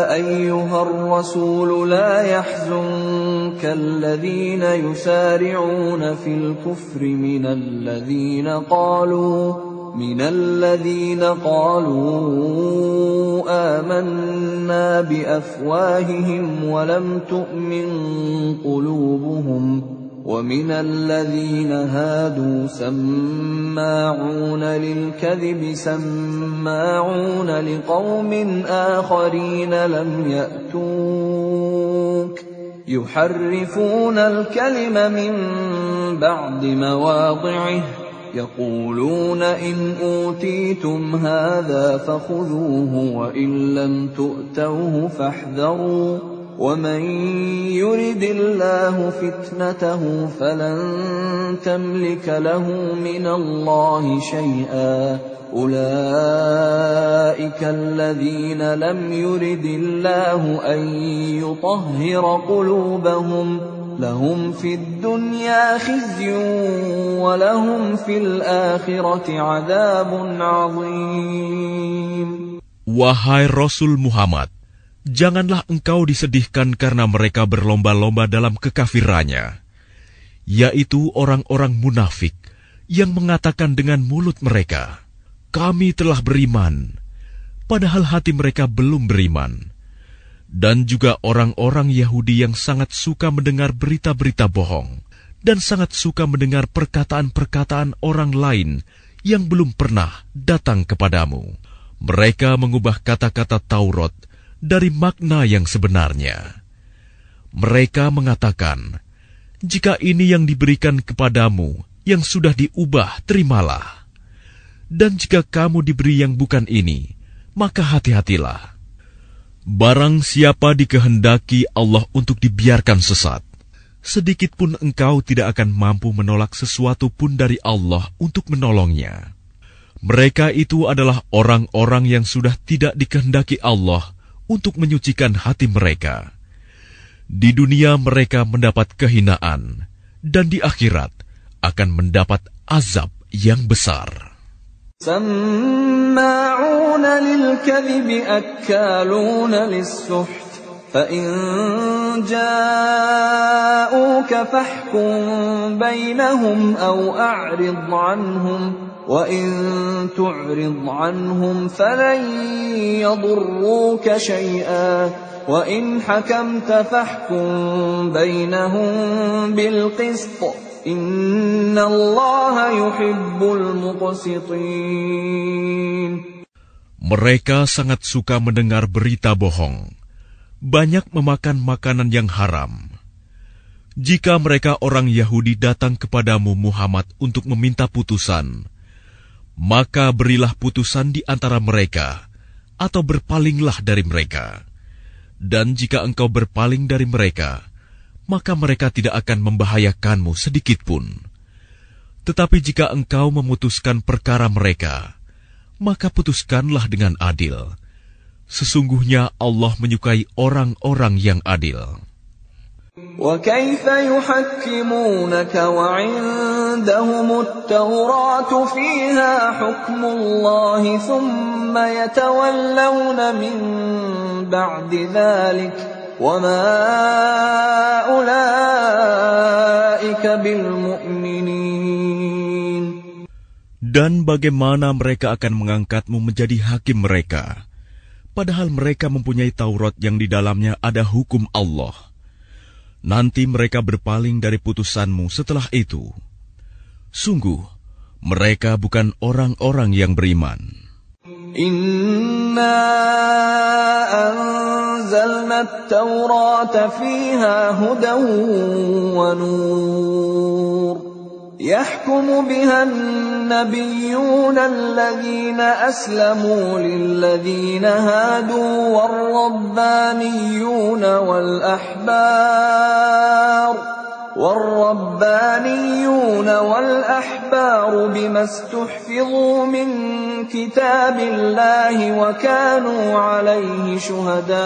ayyuhar rasul la yahzunka alladhina yusari'una fil kufri minal ladhina qalu amanna bi afwahihim wa lam tu'min qulubuhum ومن الذين هادوا سماعون للكذب سماعون لقوم آخرين لم يأتوك يحرفون الكلم من بعد مواضعه يقولون إن أوتيتم هذا فخذوه وإن لم تؤتوه فاحذروا وَمَن يُرِدِ اللَّهُ فِتْنَتَهُ فَلَن تَمْلِكَ لَهُ مِنَ اللَّهِ شَيْئًا أُولَئِكَ الَّذِينَ لَمْ يُرِدِ اللَّهُ أَن يُطَهِّرَ قُلُوبَهُمْ لَهُمْ فِي الدُّنْيَا خِزْيٌ وَلَهُمْ فِي الْآخِرَةِ عَذَابٌ عَظِيمٌ. Wahai Rasul Muhammad, janganlah engkau disedihkan karena mereka berlomba-lomba dalam kekafirannya, yaitu orang-orang munafik yang mengatakan dengan mulut mereka, "Kami telah beriman," padahal hati mereka belum beriman. Dan juga orang-orang Yahudi yang sangat suka mendengar berita-berita bohong dan sangat suka mendengar perkataan-perkataan orang lain yang belum pernah datang kepadamu. Mereka mengubah kata-kata Taurat dari makna yang sebenarnya. Mereka mengatakan, "Jika ini yang diberikan kepadamu, yang sudah diubah, terimalah. Dan jika kamu diberi yang bukan ini, maka hati-hatilah. Barang siapa dikehendaki Allah untuk dibiarkan sesat, sedikit pun engkau tidak akan mampu menolak sesuatu pun dari Allah untuk menolongnya. Mereka itu adalah orang-orang yang sudah tidak dikehendaki Allah untuk menyucikan hati mereka. Di dunia mereka mendapat kehinaan, dan di akhirat akan mendapat azab yang besar." سَمَّاعُونَ لِلْكَذِبِ أَكَّالُونَ لِلسُّحْتِ فَإِن جَاءُوكَ فَاحْكُم بَيْنَهُمْ أَوْ أَعْرِضْ عَنْهُمْ وَإِن تُعْرِضْ عَنْهُمْ فَلَن يَضُرُّوكَ شَيْئًا وَإِنْ حَكَمْتَ فَاحْكُم بَيْنَهُم بِالْقِسْطِ إِنَّ اللَّهَ يُحِبُّ الْمُقْسِطِينَ. Mereka sangat suka mendengar berita bohong, banyak memakan makanan yang haram. Jika mereka orang Yahudi datang kepadamu Muhammad untuk meminta putusan, maka berilah putusan di antara mereka, atau berpalinglah dari mereka. Dan jika engkau berpaling dari mereka, maka mereka tidak akan membahayakanmu sedikitpun. Tetapi jika engkau memutuskan perkara mereka, maka putuskanlah dengan adil. Sesungguhnya Allah menyukai orang-orang yang adil. وَكَيْفَ يُحَكِّمُونَكَ وَعِندَهُمُ التَّوْرَاةُ فِيهَا حُكْمُ اللَّهِ ثُمَّ يَتَوَلَّوْنَ مِن بَعْدِ ذَلِكَ وَمَا أُولَئِكَ بِالْمُؤْمِنِينَ. Dan bagaimana mereka akan mengangkatmu menjadi hakim mereka, padahal mereka mempunyai Taurat yang di dalamnya ada hukum Allah. Nanti mereka berpaling dari putusanmu setelah itu. Sungguh, mereka bukan orang-orang yang beriman. Inna anzalna at-taurata fiha hudan wa nur. يحكم بها النبيون الذين أسلموا للذين هادوا والربانيون والأحبار بما استحفظوا من كتاب الله وكانوا عليه شهداء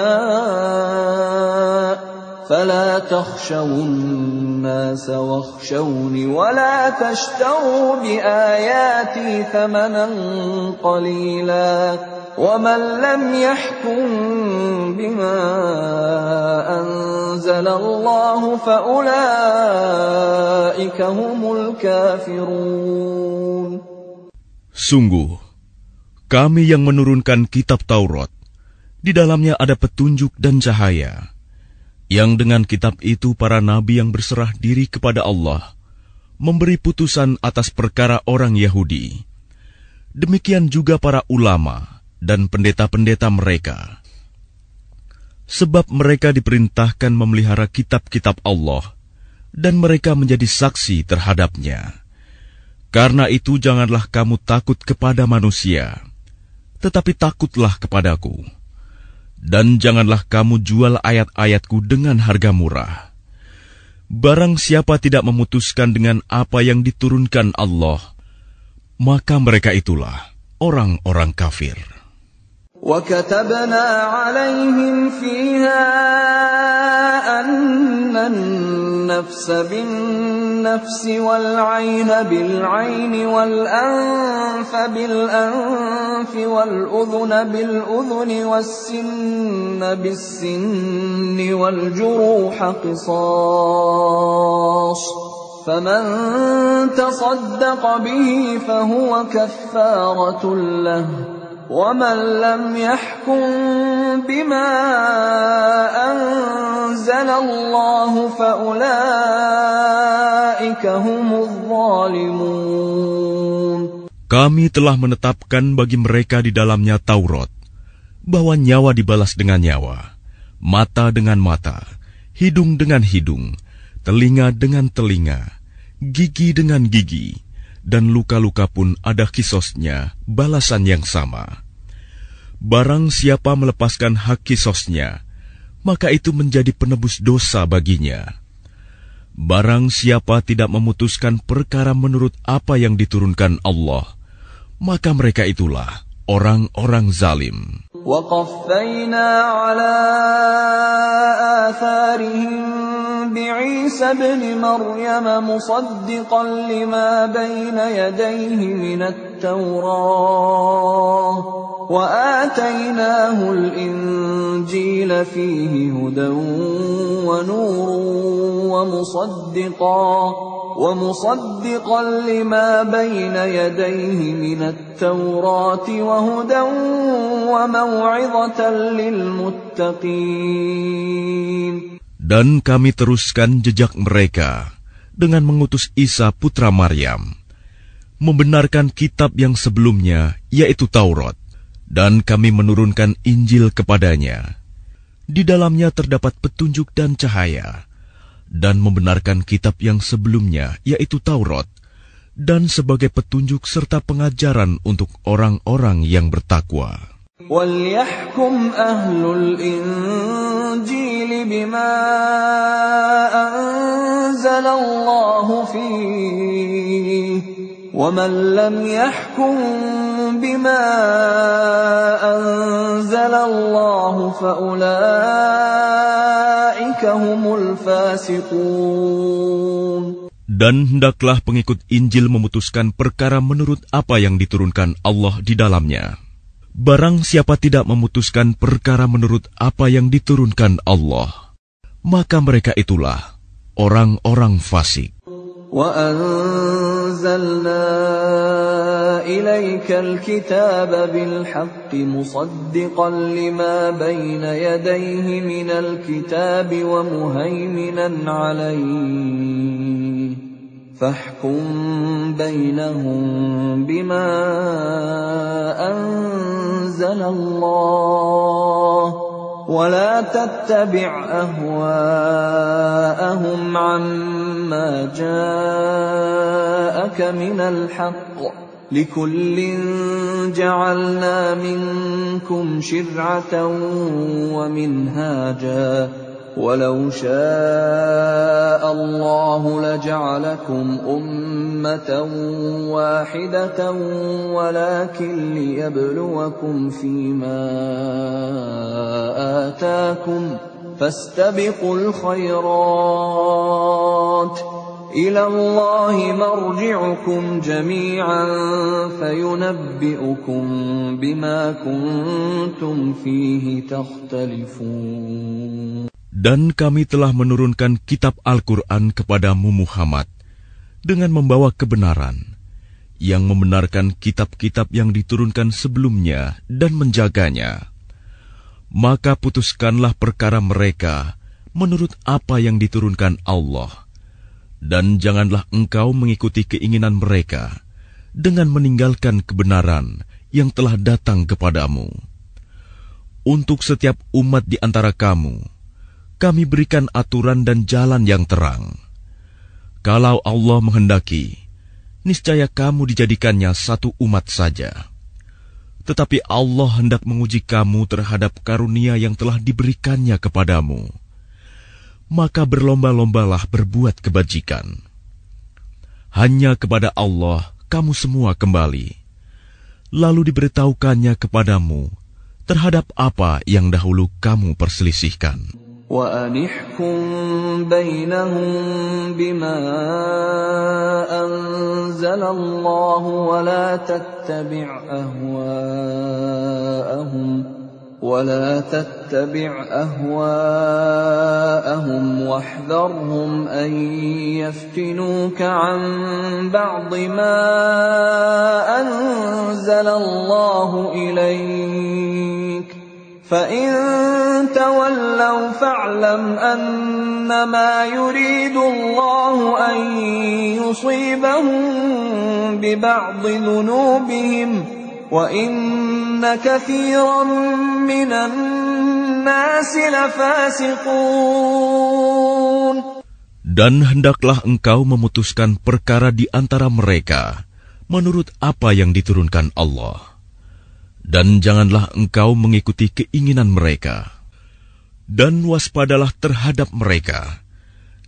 فلا تخشوا الناس واخشوني ولا تشتروا بآياتي ثمنا قليلا ومن لم يحكم بما أنزل الله فأولئك هم الكافرون. Sungguh, kami yang menurunkan kitab Taurat, di dalamnya ada petunjuk dan cahaya, yang dengan kitab itu para nabi yang berserah diri kepada Allah memberi putusan atas perkara orang Yahudi. Demikian juga para ulama dan pendeta-pendeta mereka. Sebab mereka diperintahkan memelihara kitab-kitab Allah dan mereka menjadi saksi terhadapnya. Karena itu janganlah kamu takut kepada manusia, tetapi takutlah kepadaku. Dan janganlah kamu jual ayat-ayatku dengan harga murah. Barang siapa tidak memutuskan dengan apa yang diturunkan Allah, maka mereka itulah orang-orang kafir. وَكَتَبْنَا عَلَيْهِمْ فِيهَا أَنَّ النَّفْسَ بِالنَّفْسِ وَالْعَيْنَ بِالْعَيْنِ وَالْأَنفَ بِالْأَنفِ وَالْأُذُنَ بِالْأُذُنِ وَالسِّنَّ بِالسِّنِّ وَالْجُرُوحَ قِصَاصٌ فَمَنْ تَصَدَّقَ بِهِ فَهُوَ كَفَّارَةٌ لَهُ وَمَنْ لَمْ يَحْكُمْ بِمَا أَنزَلَ اللَّهُ فَأُولَئِكَ هُمُ الظَّالِمُونَ. Kami telah menetapkan bagi mereka di dalamnya Taurat, bahwa nyawa dibalas dengan nyawa, mata dengan mata, hidung dengan hidung, telinga dengan telinga, gigi dengan gigi, dan luka-luka pun ada kisosnya, balasan yang sama. Barang siapa melepaskan hak kisosnya, maka itu menjadi penebus dosa baginya. Barang siapa tidak memutuskan perkara menurut apa yang diturunkan Allah, maka mereka itulah orang-orang zalim. وَقَفَّيْنَا عَلَى آثَارِهِمْ بِعِيسَى ابْنِ مَرْيَمَ مُصَدِّقًا لِمَا بَيْنَ يَدَيْهِ مِنَ التَّوْرَاةِ وَآتَيْنَاهُ الْإِنْجِيلَ فِيهِ هُدًى وَنُورٌ وَمُصَدِّقًا لِمَا بَيْنَ يَدَيْهِ مِنَ التَّوْرَاةِ وَهُدًى وَمَوْعِظَةً لِلْمُتَّقِينَ. Dan kami teruskan jejak mereka dengan mengutus Isa putra Maryam, membenarkan kitab yang sebelumnya, yaitu Taurat, dan kami menurunkan Injil kepadanya. Di dalamnya terdapat petunjuk dan cahaya, dan membenarkan kitab yang sebelumnya, yaitu Taurat, dan sebagai petunjuk serta pengajaran untuk orang-orang yang bertakwa. وَلْيَحْكُمْ أَهْلُ الْإِنْجِيلِ بِمَا أَنزَلَ اللَّهُ فِيهِ وَمَنْ لَمْ يَحْكُمْ بما أنزل الله فأولئك هم الفاسقون. Dan hendaklah pengikut Injil memutuskan perkara menurut apa yang diturunkan Allah di dalamnya. Barang siapa tidak memutuskan perkara menurut apa yang diturunkan Allah, maka mereka itulah orang-orang fasik. وَأَنزَلْنَا إِلَيْكَ الْكِتَابَ بِالْحَقِّ مُصَدِّقًا لِمَا بَيْنَ يَدَيْهِ مِنَ الْكِتَابِ وَمُهَيْمِنًا عَلَيْهِ فَاحْكُم بَيْنَهُم بِمَا أَنزَلَ اللَّهُ وَلَا تَتَّبِعْ أَهْوَاءَهُمْ عَمَّا جَاءَكَ مِنَ الْحَقِّ لِكُلٍّ جَعَلْنَا مِنكُمْ شِرْعَةً وَمِنْهَاجًا وَلَوْ شَاءَ اللَّهُ لَجَعَلَكُمْ أُمَّةً وَاحِدَةً وَلَكِنْ لِيَبْلُوَكُمْ فِيمَا آتَاكُمْ فَاسْتَبِقُوا الْخَيْرَاتِ إِلَى اللَّهِ مَرْجِعُكُمْ جَمِيعًا فَيُنَبِّئُكُم بِمَا كُنتُمْ فِيهِ تَخْتَلِفُونَ. Dan kami telah menurunkan kitab Al-Quran kepadamu Muhammad dengan membawa kebenaran, yang membenarkan kitab-kitab yang diturunkan sebelumnya dan menjaganya. Maka putuskanlah perkara mereka menurut apa yang diturunkan Allah, dan janganlah engkau mengikuti keinginan mereka dengan meninggalkan kebenaran yang telah datang kepadamu. Untuk setiap umat di antara kamu, kami berikan aturan dan jalan yang terang. Kalau Allah menghendaki, niscaya kamu dijadikannya satu umat saja. Tetapi Allah hendak menguji kamu terhadap karunia yang telah diberikannya kepadamu. Maka berlomba-lombalah berbuat kebajikan. Hanya kepada Allah kamu semua kembali. Lalu diberitahukannya kepadamu terhadap apa yang dahulu kamu perselisihkan. وَأَنِحْكُم بَيْنَهُم بِمَا أَنزَلَ اللَّهُ وَلَا تَتَّبِعْ أَهْوَاءَهُمْ وَاحْذَرْهُمْ أَن يَفْتِنُوكَ عَن بَعْضِ مَا أَنزَلَ اللَّهُ إِلَيْكَ فَإِن تَوَلَّوْا فَاعْلَمْ أَنَّمَا يُرِيدُ اللَّهُ أَن يُصِيبَهُم بِبَعْضِ ذُنُوبِهِمْ وَإِنَّ كَثِيرًا مِّنَ النَّاسِ لَفَاسِقُونَ. Dan hendaklah engkau memutuskan perkara di antara mereka menurut apa yang diturunkan Allah. Dan janganlah engkau mengikuti keinginan mereka. Dan waspadalah terhadap mereka.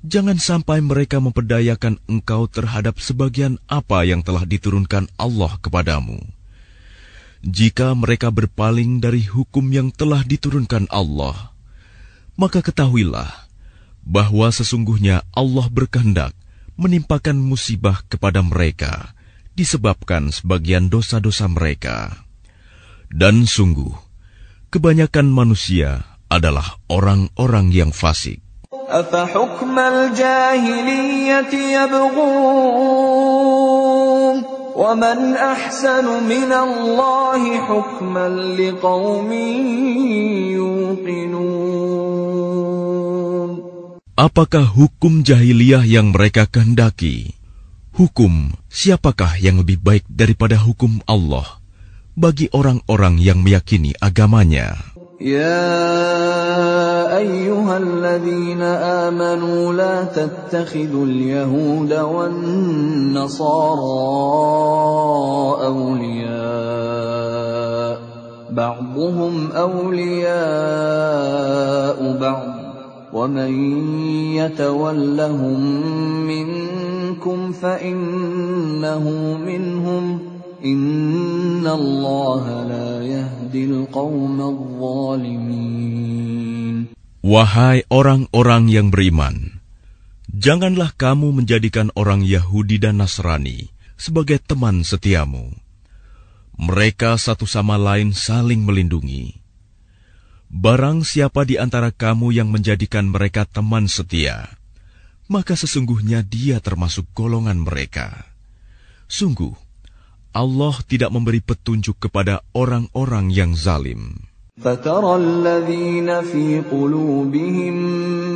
Jangan sampai mereka memperdayakan engkau terhadap sebagian apa yang telah diturunkan Allah kepadamu. Jika mereka berpaling dari hukum yang telah diturunkan Allah, maka ketahuilah bahwa sesungguhnya Allah berkehendak menimpakan musibah kepada mereka disebabkan sebagian dosa-dosa mereka. Dan sungguh, kebanyakan manusia adalah orang-orang yang fasik. أَفَحُكْمَ الْجَاهِلِيَّةِ يَبْغُونَ وَمَنْ أَحْسَنُ مِنَ اللَّهِ حُكْمًا لِقَوْمٍ يُوقِنُونَ. Apakah hukum jahiliyah yang mereka kehendaki? Hukum siapakah yang lebih baik daripada hukum Allah bagi orang-orang yang meyakini agamanya? يا أيها الذين آمنوا لا تتخذوا اليهود والنصارى أولياء بعضهم أولياء بعض ومن يتولهم منكم فإنه منهم إن الله لا يهدي القوم الظالمين. Wahai orang-orang yang beriman, janganlah kamu menjadikan orang Yahudi dan Nasrani sebagai teman setiamu. Mereka satu sama lain saling melindungi. Barang siapa di antara kamu yang menjadikan mereka teman setia, maka sesungguhnya dia termasuk golongan mereka. Sungguh, Allah tidak memberi petunjuk kepada orang-orang yang zalim. فَتَرَى الَّذِينَ فِي قُلُوبِهِم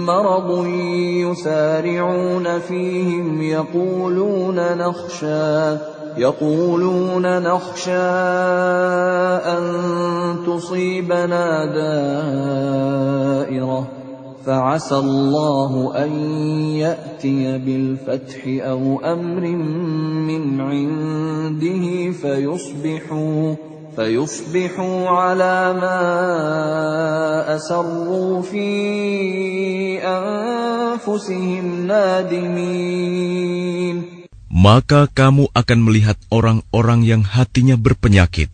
مَّرَضٌ يُسَارِعُونَ فِيهِمْ يَقُولُونَ نَخْشَىٰ أَن تُصِيبَنَا دَائِرَةٌ فَعَسَى اللَّهُ أَن يَأْتِيَ بِالْفَتْحِ أَوْ أَمْرٍ مِّنْ عِندِهِ فيصبحوا على ما أسروا في أنفسهم نادمين. Maka kamu akan melihat orang-orang yang hatinya berpenyakit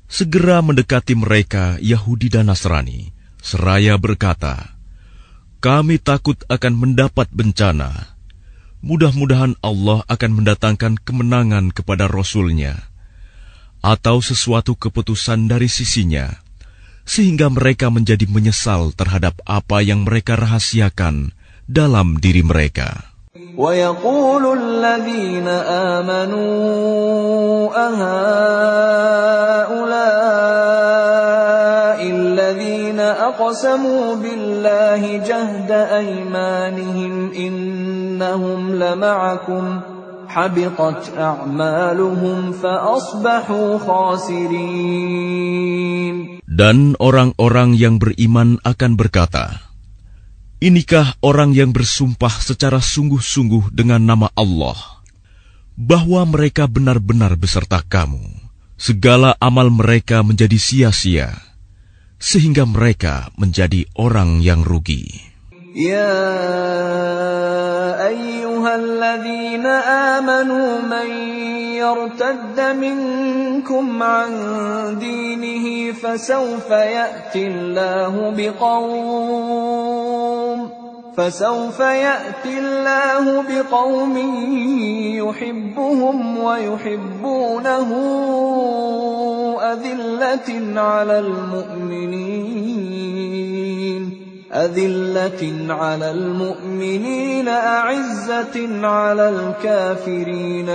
segera mendekati mereka Yahudi dan Nasrani, seraya berkata, kami takut akan mendapat bencana. Mudah-mudahan Allah akan mendatangkan kemenangan kepada Rasul-Nya atau sesuatu keputusan dari sisinya, sehingga mereka menjadi menyesal terhadap apa yang mereka rahasiakan dalam diri mereka. وَيَقُولُ الَّذِينَ آمَنُوا أَهَؤُلَاءِ الَّذِينَ أَقْسَمُوا بِاللَّهِ جَهْدَ أَيْمَانِهِمْ إِنَّهُمْ لَمَعَكُمْ حَبِطَتْ أَعْمَالُهُمْ فَأَصْبَحُوا خَاسِرِينَ. Dan orang-orang yang beriman akan berkata, inikah orang yang bersumpah secara sungguh-sungguh dengan nama Allah, bahwa mereka benar-benar beserta kamu. Segala amal mereka menjadi sia-sia, sehingga mereka menjadi orang yang rugi. يا أيها الذين آمنوا من يرتد منكم عن دينه فسوف يأتي الله بقوم يحبهم ويحبونه أذلة على المؤمنين أعزة على الكافرين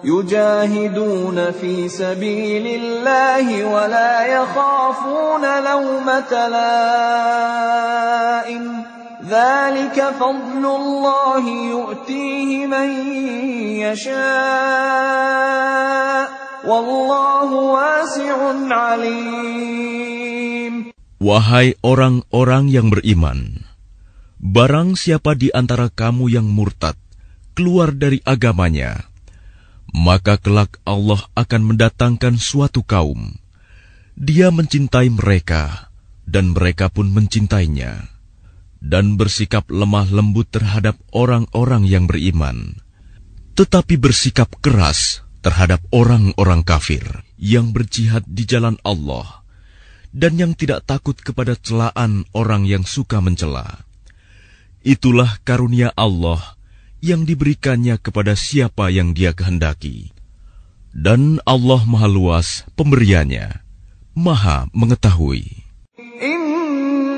يجاهدون في سبيل الله ولا يخافون لومة لائم ذلك فضل الله يؤتيه من يشاء Wallahu wasi'un alim. Wahai orang-orang yang beriman, barang siapa di antara kamu yang murtad keluar dari agamanya, maka kelak Allah akan mendatangkan suatu kaum. Dia mencintai mereka dan mereka pun mencintainya, dan bersikap lemah lembut terhadap orang-orang yang beriman, tetapi bersikap keras terhadap orang-orang kafir yang berjihad di jalan Allah dan yang tidak takut kepada celaan orang yang suka mencela. Itulah karunia Allah yang diberikannya kepada siapa yang Dia kehendaki. Dan Allah Maha Luas pemberiannya, Maha mengetahui.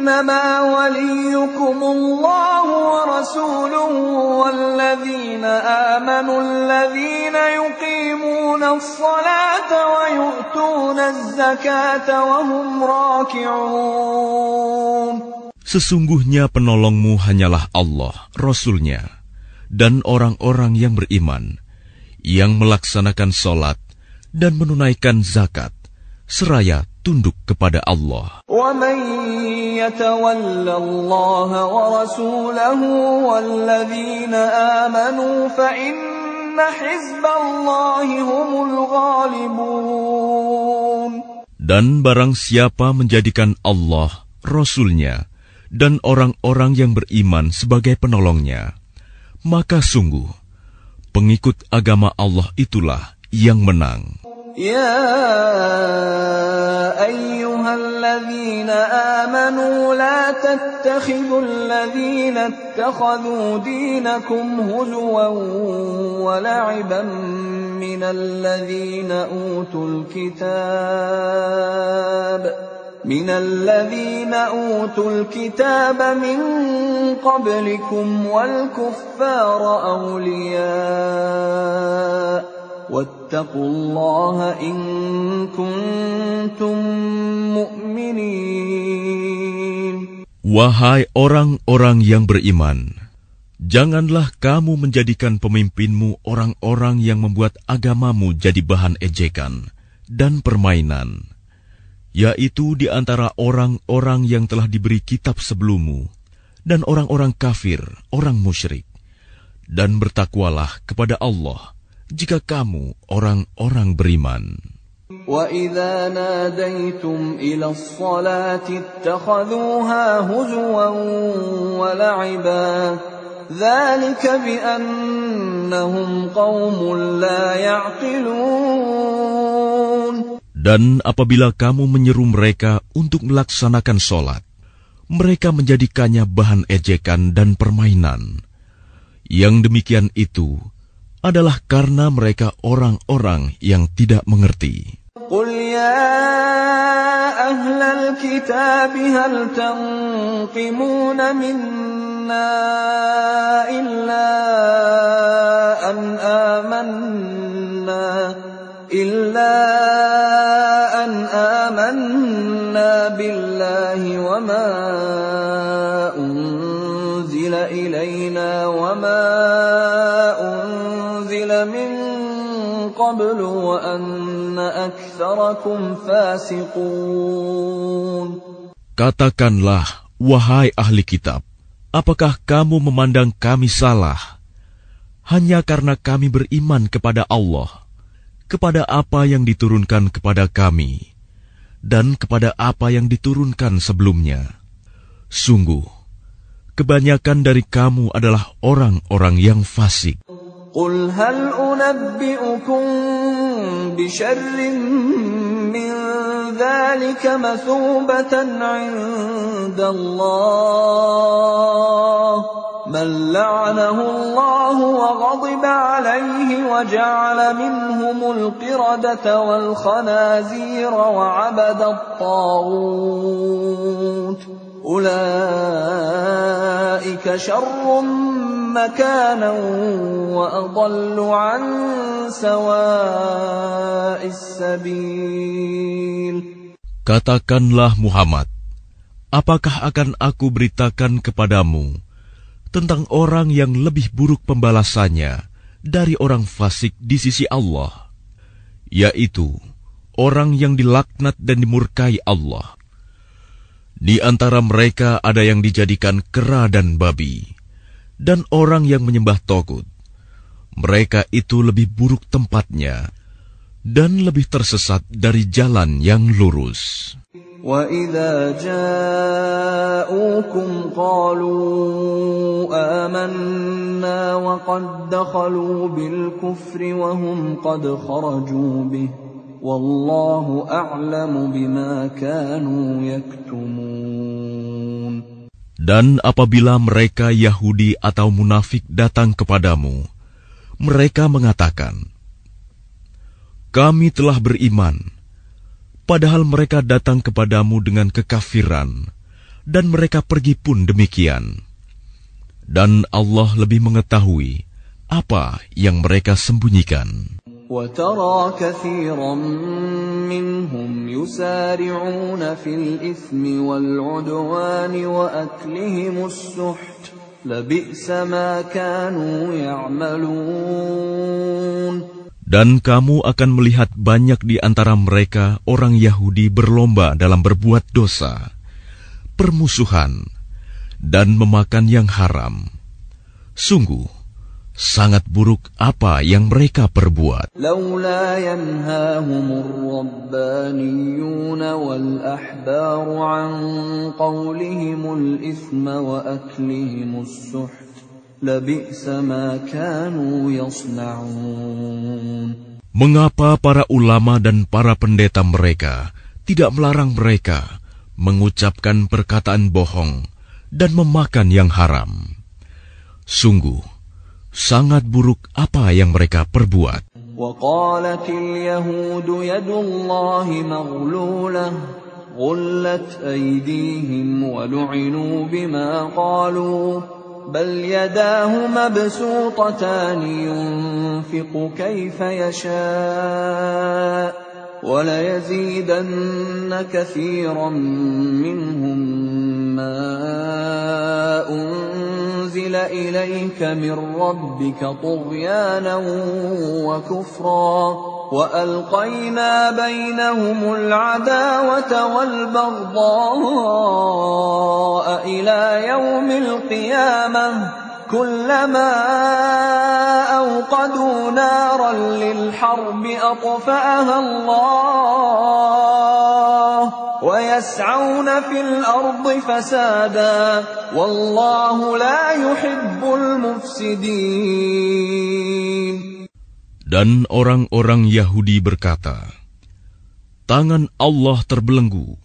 إنما وليكم الله ورسوله والذين آمنوا الذين يقيمون الصلاة ويؤتون الزكاة وهم راكعون. Sesungguhnya penolongmu hanyalah Allah, Rasul-Nya, dan orang-orang yang beriman, yang melaksanakan sholat dan menunaikan zakat, seraya tunduk kepada Allah. وَمَن يَتَوَلَّ اللَّهَ وَرَسُولَهُ وَالَّذِينَ آمَنُوا فَإِنَّ حِزْبَ اللَّهِ هُمُ الْغَالِبُونَ. Dan barang siapa menjadikan Allah, Rasul-Nya, dan orang-orang yang beriman sebagai penolongnya, maka sungguh pengikut agama Allah itulah yang menang. يا أيها الذين آمنوا لا تتخذوا الذين اتخذوا دينكم هزوا ولعبا من الذين أوتوا الكتاب من قبلكم والكفار أولياء واتقوا الله إن كنتم مؤمنين. Wahai orang-orang yang beriman, janganlah kamu menjadikan pemimpinmu orang-orang yang membuat agamamu jadi bahan ejekan dan permainan, yaitu di antara orang-orang yang telah diberi kitab sebelummu dan orang-orang kafir, orang musyrik. Dan bertakwalah kepada Allah jika kamu orang-orang beriman. وَإِذَا نَادَيْتُمْ إِلَى الصَّلَاةِ اتَّخَذُوهَا هُزُوًا وَلَعِبًا ذَلِكَ بِأَنَّهُمْ قَوْمٌ لَا يَعْقِلُونَ. Dan apabila kamu menyeru mereka untuk melaksanakan sholat, mereka menjadikannya bahan ejekan dan permainan. Yang demikian itu adalah karena mereka orang-orang yang tidak mengerti. قُلْ يَا أَهْلَ الْكِتَابِ هَلْ تَنقِمُونَ مِنَّا إِلَّا أَنْ آمَنَّا بِاللَّهِ وَمَا أُنْزِلَ إِلَيْنَا وَمَا أُنْزِلَ مِنْ قَبْلُ وَأَنَّ أَكْثَرَكُمْ فَاسِقُونَ. Katakanlah, wahai ahli kitab, apakah kamu memandang kami salah hanya karena kami beriman kepada Allah, kepada apa yang diturunkan kepada kami, dan kepada apa yang diturunkan sebelumnya? Sungguh, kebanyakan dari kamu adalah orang-orang yang fasik. قُلْ هَلْ أُنَبِّئُكُمْ بِشَرٍّ مِّن ذَلِكَ مَثُوبَةً عِندَ اللَّهِ مَن لَّعَنَهُ اللَّهُ وَغَضِبَ عَلَيْهِ وَجَعَلَ مِنْهُمُ الْقِرَدَةَ وَالْخَنَازِيرَ وَعَبَدَ الطَّاغُوتَ أُولَئِكَ شَرٌّ مَّكَانًا وَأَضَلُّ عَن سَوَاءِ السَّبِيلِ. Katakanlah Muhammad, apakah akan aku beritakan kepadamu tentang orang yang lebih buruk pembalasannya dari orang fasik di sisi Allah, yaitu orang yang dilaknat dan dimurkai Allah. Di antara mereka ada yang dijadikan kera dan babi, dan orang yang menyembah togut. Mereka itu lebih buruk tempatnya dan lebih tersesat dari jalan yang lurus. وَإِذَا جَاءُوكُمْ قَالُوا آمَنَّا وَقَدْ دَخَلُوا بِالْكُفْرِ وَهُمْ قَدْ خَرَجُوا بِهِ وَاللَّهُ أَعْلَمُ بِمَا كَانُوا يَكْتُمُونَ. Dan apabila mereka Yahudi atau munafik datang kepadamu, mereka mengatakan, "Kami telah beriman," padahal mereka datang kepadamu dengan kekafiran, dan mereka pergi pun demikian. Dan Allah lebih mengetahui apa yang mereka sembunyikan. وَتَرَى كَثِيرًا مِّنْهُمْ يُسَارِعُونَ فِي الْإِثْمِ وَالْعُدْوَانِ وَأَكْلِهِمُ السُّحْتَ لَبِئْسَ مَا كَانُوا يَعْمَلُونَ. Dan kamu akan melihat banyak di antara mereka orang Yahudi berlomba dalam berbuat dosa, permusuhan, dan memakan yang haram. Sungguh, sangat buruk apa yang mereka perbuat. لولا ينهاهم الربانيون والأحبار عن قولهم الإثم وأكلهم السحت لبئس ما كانوا يصنعون. Mengapa para ulama dan para pendeta mereka tidak melarang mereka mengucapkan perkataan bohong dan memakan yang haram? Sungguh, sangat buruk apa yang mereka perbuat. وقالت اليهود يد الله مغلولة غلت أيديهم ولعنوا بما قالوا بل يداه مبسوطتان ينفق كيف يشاء وليزيدن كثيرا منهم ما أنزل إليك من ربك طغيانا وكفرا وألقينا بينهم العداوة والبغضاء إلى يوم القيامة كلما أوقدوا نارا للحرب أطفأها الله ويسعون في الأرض فسادا والله لا يحب المفسدين. Dan orang-orang Yahudi berkata, tangan Allah terbelenggu.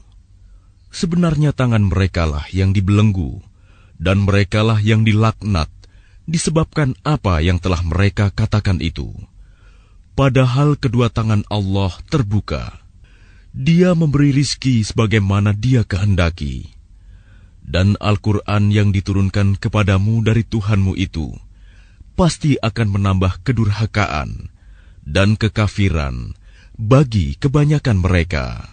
Sebenarnya tangan merekalah yang dibelenggu, dan merekalah yang dilaknat, disebabkan apa yang telah mereka katakan itu. Padahal kedua tangan Allah terbuka. Dia memberi rizki sebagaimana Dia kehendaki. Dan Al-Quran yang diturunkan kepadamu dari Tuhanmu itu pasti akan menambah kedurhakaan dan kekafiran bagi kebanyakan mereka.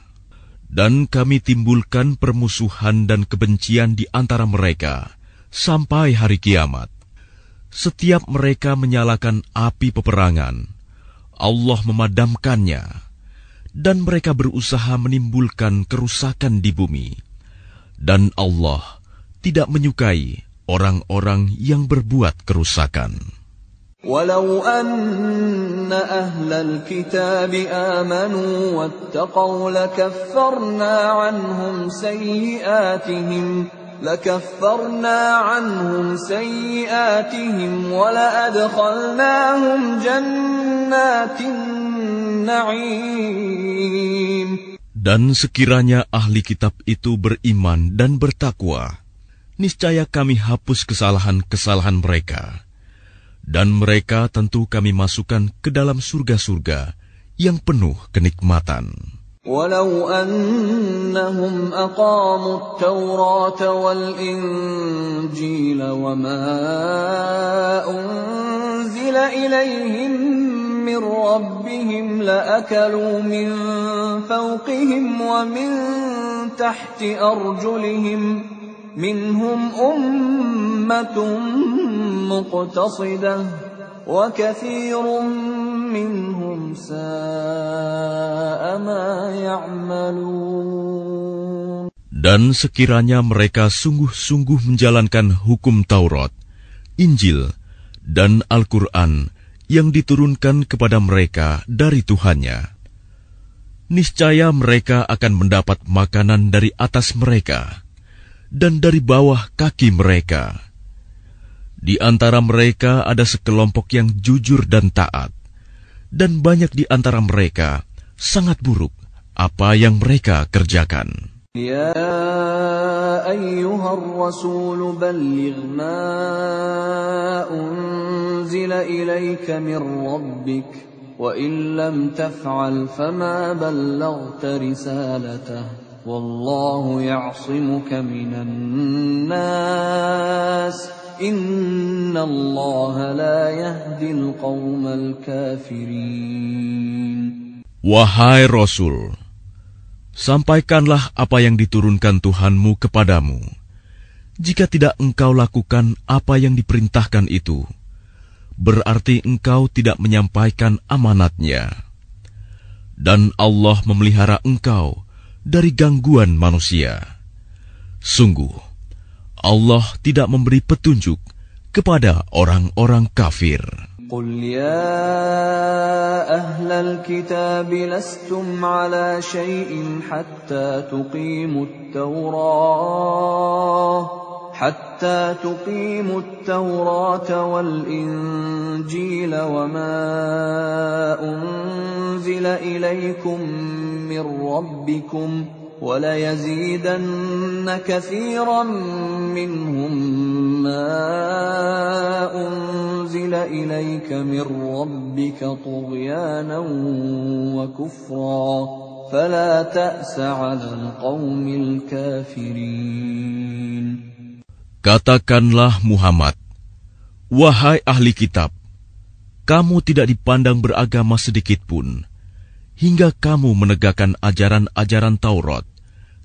Dan kami timbulkan permusuhan dan kebencian di antara mereka sampai hari kiamat. Setiap mereka menyalakan api peperangan, Allah memadamkannya, dan mereka berusaha menimbulkan kerusakan di bumi. Dan Allah tidak menyukai orang-orang yang berbuat kerusakan. ولو أن أهل الكتاب آمنوا واتقوا لكفرنا عنهم سيئاتهم ولأدخلناهم جنات النعيم. Dan sekiranya ahli kitab itu beriman dan bertakwa, niscaya kami hapus kesalahan-kesalahan mereka. Dan mereka tentu kami masukkan ke dalam surga-surga yang penuh kenikmatan. Walau annahum aqamu at-Taurata wal-Injila wa ma unzila ilayhim min rabbihim la'akalu min fawqihim wa min tahti arjulihim minhum ummatun muqtasidah wa kathirun minhum sa'a ma ya'malun. Dan sekiranya mereka sungguh-sungguh menjalankan hukum Taurat, Injil, dan Al-Quran yang diturunkan kepada mereka dari Tuhannya, niscaya mereka akan mendapat makanan dari atas mereka dan dari bawah kaki mereka. Di antara mereka ada sekelompok yang jujur dan taat, dan banyak di antara mereka sangat buruk apa yang mereka kerjakan. Ya ayyuhar rasul balligh ma unzila ilayka min rabbik wa in lam taf'al fama ballaghta risalatah. Wallahu ya'simuka minan nas innallaha la yahdil qaumal kafirin. Wahai Rasul, sampaikanlah apa yang diturunkan Tuhanmu kepadamu. Jika tidak engkau lakukan apa yang diperintahkan itu, berarti engkau tidak menyampaikan amanatnya. Dan Allah memelihara engkau dari gangguan manusia. Sungguh, Allah tidak memberi petunjuk kepada orang-orang kafir. Qul ya ahlal kitab lastum ala syai'in hatta حتى تقيموا التوراة والإنجيل وما أنزل إليكم من ربكم وليزيدن كثيرا منهم ما أنزل إليك من ربك طغيانا وكفرا فلا تأس على القوم الكافرين. Katakanlah Muhammad, wahai ahli kitab, kamu tidak dipandang beragama sedikitpun, hingga kamu menegakkan ajaran-ajaran Taurat,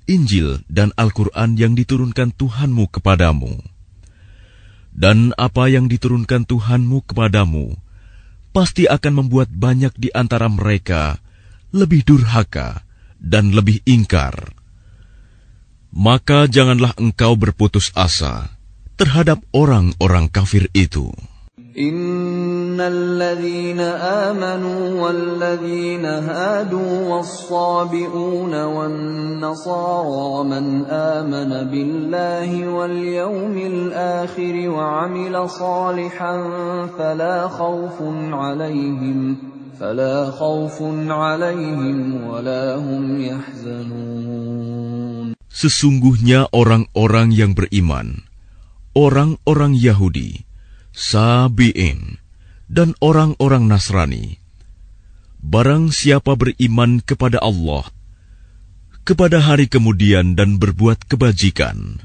Injil, dan Al-Quran yang diturunkan Tuhanmu kepadamu. Dan apa yang diturunkan Tuhanmu kepadamu, pasti akan membuat banyak di antara mereka lebih durhaka dan lebih ingkar. Maka janganlah engkau berputus asa terhadap orang-orang kafir itu. Innal ladzina amanu wal ladzina hadu was-sabi'una wan nasara man amana billahi wal yawmil akhir wa 'amila salihan fala khawfun 'alaihim wa la hum yahzanun. Sesungguhnya orang-orang yang beriman, orang-orang Yahudi, Sabi'in, dan orang-orang Nasrani, barang siapa beriman kepada Allah, kepada hari kemudian dan berbuat kebajikan,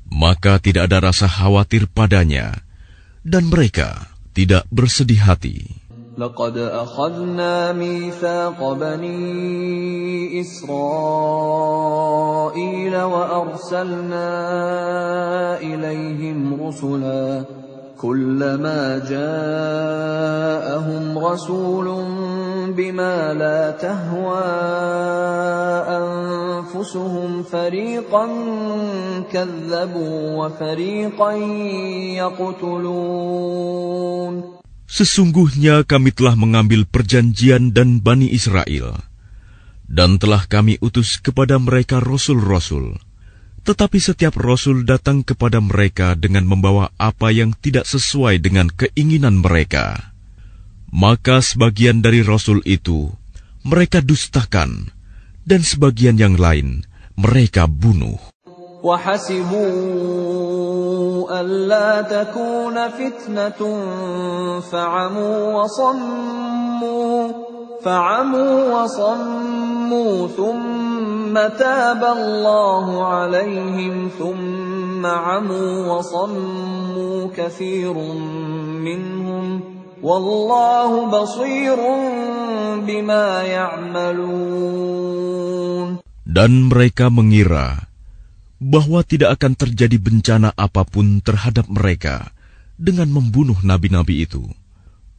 maka tidak ada rasa khawatir padanya, dan mereka tidak bersedih hati. لقد أخذنا ميثاق بني إسرائيل وأرسلنا إليهم رسلا كلما جاءهم رسول بما لا تهوى أنفسهم فريقا كذبوا وفريقا يقتلون. Sesungguhnya kami telah mengambil perjanjian dan Bani Israel, dan telah kami utus kepada mereka rasul-rasul. Tetapi setiap rasul datang kepada mereka dengan membawa apa yang tidak sesuai dengan keinginan mereka. Maka sebagian dari rasul itu mereka dustakan, dan sebagian yang lain mereka bunuh. وَحَسِبُوا أَلَّا تَكُونَ فِتْنَةٌ فَعَمُوا وَصَمُّوا ثُمَّ تَابَ اللَّهُ عَلَيْهِمْ ثُمَّ عَمُوا وَصَمُّوا كَثِيرٌ مِّنْهُمْ وَاللَّهُ بَصِيرٌ بِمَا يَعْمَلُونَ. Dan mereka mengira bahwa tidak akan terjadi bencana apapun terhadap mereka dengan membunuh nabi-nabi itu.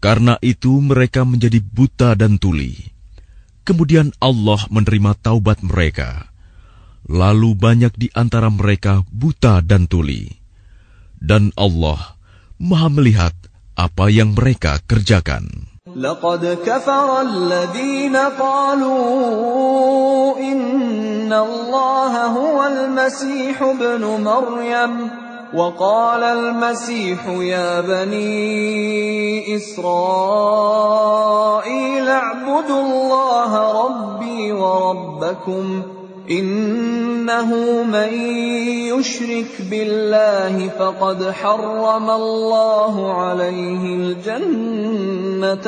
Karena itu mereka menjadi buta dan tuli. Kemudian Allah menerima taubat mereka. Lalu banyak di antara mereka buta dan tuli. Dan Allah Maha melihat apa yang mereka kerjakan. لقد كفر الذين قالوا إن الله هو المسيح ابن مريم وقال المسيح يا بني إسرائيل اعبدوا الله ربي وربكم إنه من يشرك بالله فقد حرم الله عليه الجنة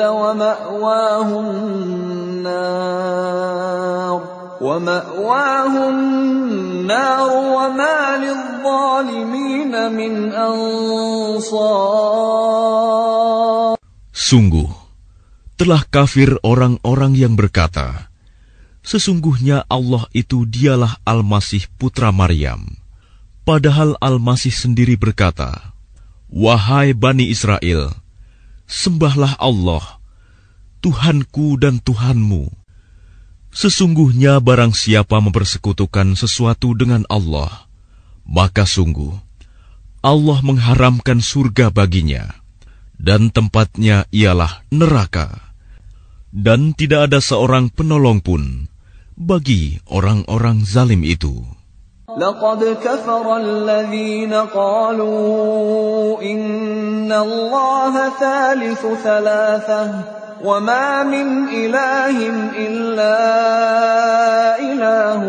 ومأواه النار وما للظالمين من أنصار. Sungguh, telah kafir orang-orang yang berkata, sesungguhnya Allah itu dialah Al-Masih putra Maryam. Padahal Al-Masih sendiri berkata, wahai Bani Israel, sembahlah Allah, Tuhanku dan Tuhanmu. Sesungguhnya barang siapa mempersekutukan sesuatu dengan Allah, maka sungguh Allah mengharamkan surga baginya, dan tempatnya ialah neraka. Dan tidak ada seorang penolong pun bagi orang-orang zalim itu. لقد كفر الذين قالوا إن الله ثالث ثلاثة وما من إله إلا إله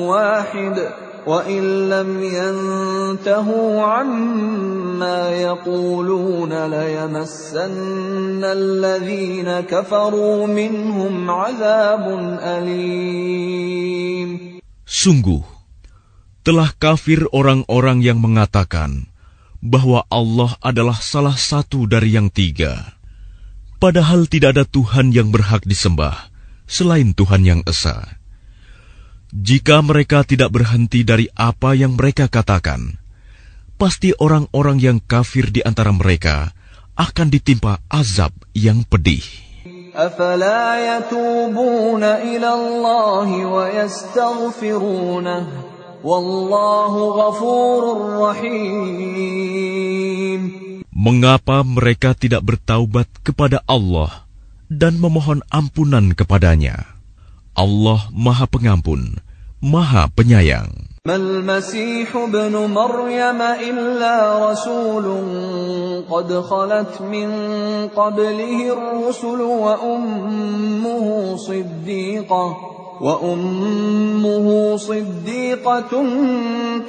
واحد وإن لم ينتهوا عما يقولون ليمسن الذين كفروا منهم عذاب أليم. Sungguh, telah kafir orang-orang yang mengatakan bahwa Allah adalah salah satu dari yang tiga, padahal tidak ada Tuhan yang berhak disembah selain Tuhan yang esa. Jika mereka tidak berhenti dari apa yang mereka katakan, pasti orang-orang yang kafir di antara mereka akan ditimpa azab yang pedih. أفلا يتوبون إلى الله ويستغفرونه والله غفور رحيم. Mengapa mereka tidak bertaubat kepada Allah dan memohon ampunan kepadanya? Allah Maha Pengampun, Maha Penyayang. ما المسيح ابن مريم إلا رسول قد خلت من قبله الرسل وأمه صديقة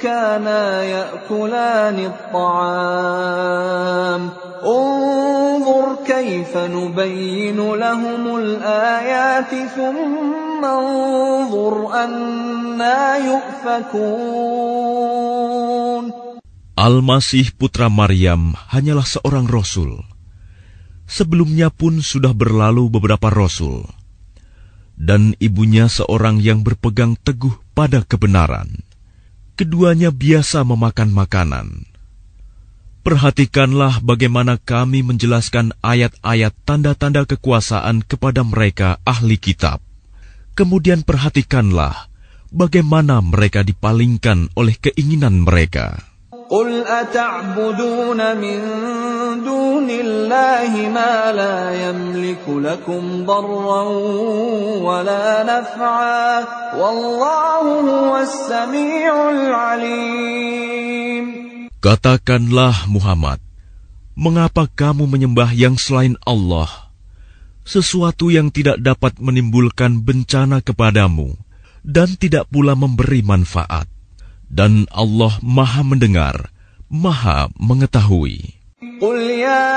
كانا يأكلان الطعام انظر كيف نبين لهم الآيات ثم انظر أنا يؤفكون. Al-Masih putra Maryam hanyalah seorang rasul. Sebelumnya pun sudah berlalu beberapa rasul, dan ibunya seorang yang berpegang teguh pada kebenaran. Keduanya biasa memakan makanan. Perhatikanlah bagaimana kami menjelaskan ayat-ayat tanda-tanda kekuasaan kepada mereka ahli kitab. Kemudian perhatikanlah bagaimana mereka dipalingkan oleh keinginan mereka. قل أتعبدون من دون الله ما لا يملك لكم ضرا ولا نفعا والله هو السميع العليم. Katakanlah Muhammad, mengapa kamu menyembah yang selain Allah, sesuatu yang tidak dapat menimbulkan bencana kepadamu dan tidak pula memberi manfaat? Dan Allah Maha Mendengar, Maha Mengetahui. قل يا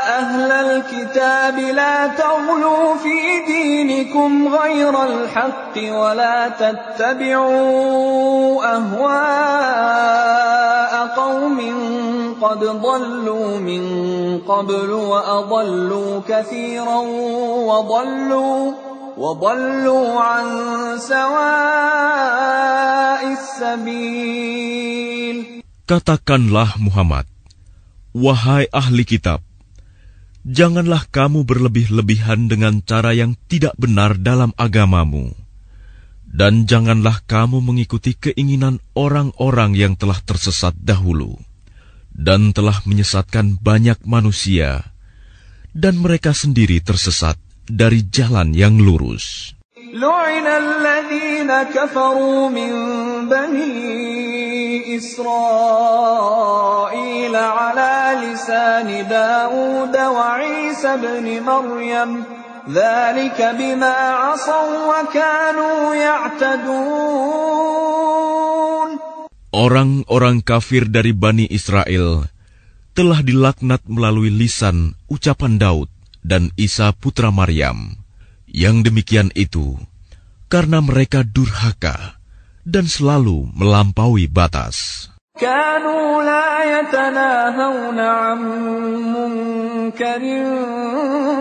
أهل الكتاب لا تغلوا في دينكم غير الحق ولا تتبعوا أهواء قوم قد ضلوا من قبل وأضلوا كثيرا وضلوا عن سواء السبيل. Katakanlah Muhammad, wahai ahli kitab, janganlah kamu berlebih-lebihan dengan cara yang tidak benar dalam agamamu, dan janganlah kamu mengikuti keinginan orang-orang yang telah tersesat dahulu, dan telah menyesatkan banyak manusia, dan mereka sendiri tersesat dari jalan yang lurus. لعن الذين كفروا من بني إسرائيل على لسان داود وعيسى بن مريم ذلك بما عصوا وكانوا يعتدون. Orang-orang kafir dari Bani Israel telah dilaknat melalui lisan ucapan Daud dan Isa putra Maryam. Yang demikian itu karena mereka durhaka dan selalu melampaui batas. كانوا لا يتناهون عن منكر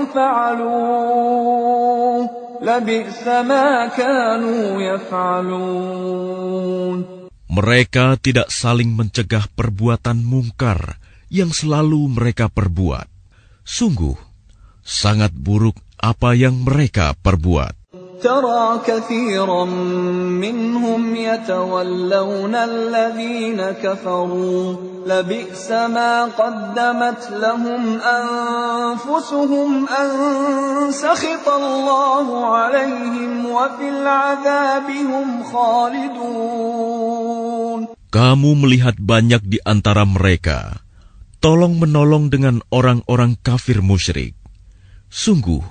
فعلوه لبئس ما كانوا يفعلون. Mereka tidak saling mencegah perbuatan mungkar yang selalu mereka perbuat. Sungguh, sangat buruk apa yang mereka perbuat. ترى كثيرا منهم يتولون الذين كفروا لبئس ما قدمت لهم أنفسهم أن سخط الله عليهم وفي العذاب هم خالدون. Kamu melihat banyak di antara mereka tolong-menolong dengan orang-orang kafir musyrik. Sungguh,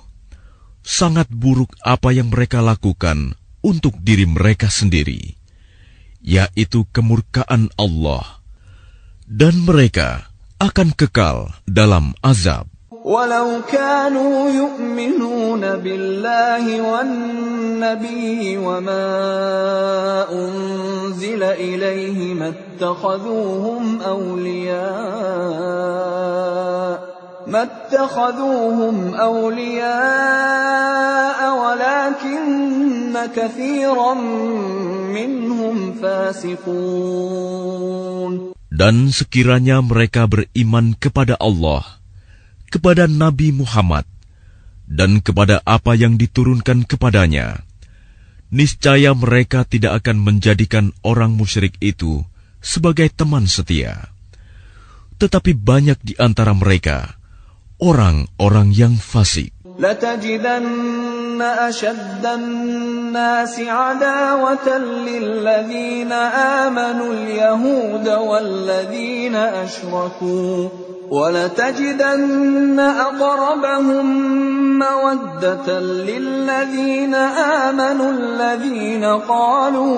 sangat buruk apa yang mereka lakukan untuk diri mereka sendiri, yaitu kemurkaan Allah, dan mereka akan kekal dalam azab. ولو كانوا يؤمنون بالله والنبي وما أنزل إليه ما اتخذوهم أولياء ولكن كثيرا منهم فاسقون. Dan sekiranya mereka beriman kepada Allah, kepada Nabi Muhammad, dan kepada apa yang diturunkan kepadanya, niscaya mereka tidak akan menjadikan orang musyrik itu sebagai teman setia. Tetapi banyak di antara mereka orang-orang yang fasik. لَتَجِدَنَّ أَشَدَّ النَّاسِ عَدَاوَةً لِلَّذِينَ آمَنُوا الْيَهُودَ وَالَّذِينَ أَشْرَكُوا وَلَتَجِدَنَّ أَقْرَبَهُم مَّوَدَّةً لِلَّذِينَ آمَنُوا الَّذِينَ قَالُوا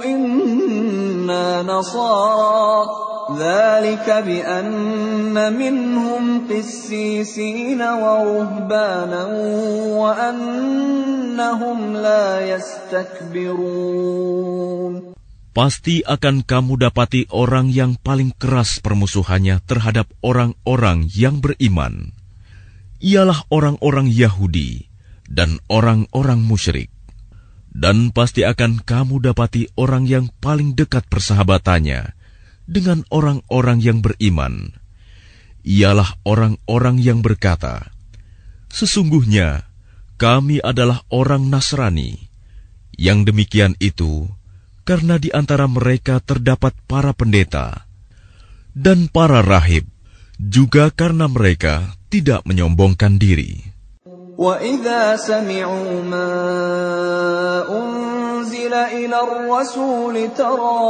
إِنَّا نَصَارَىٰ ذلك بأن منهم قسيسين ورهبانا وأنهم لا يستكبرون. Pasti akan kamu dapati orang yang paling keras permusuhannya terhadap orang-orang yang beriman, ialah orang-orang Yahudi dan orang-orang musyrik. Dan pasti akan kamu dapati orang yang paling dekat persahabatannya dengan orang-orang yang beriman, ialah orang-orang yang berkata, sesungguhnya kami adalah orang Nasrani. Yang demikian itu karena di antara mereka terdapat para pendeta dan para rahib, juga karena mereka tidak menyombongkan diri. وَإِذَا سَمِعُوا مَا أُنزِلَ إِلَى الرَّسُولِ تَرَىٰ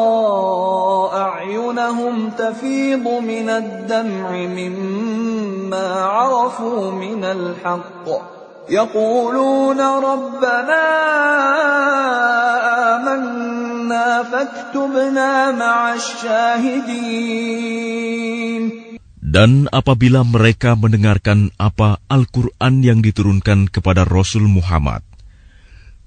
أَعْيُنَهُمْ تَفِيضُ مِنَ الدَّمْعِ مِمَّا عَرَفُوا مِنَ الْحَقِّ يَقُولُونَ رَبَّنَا آمَنَّا فَاكْتُبْنَا مَعَ الشَّاهِدِينَ. Dan apabila mereka mendengarkan apa Al-Quran yang diturunkan kepada Rasul Muhammad,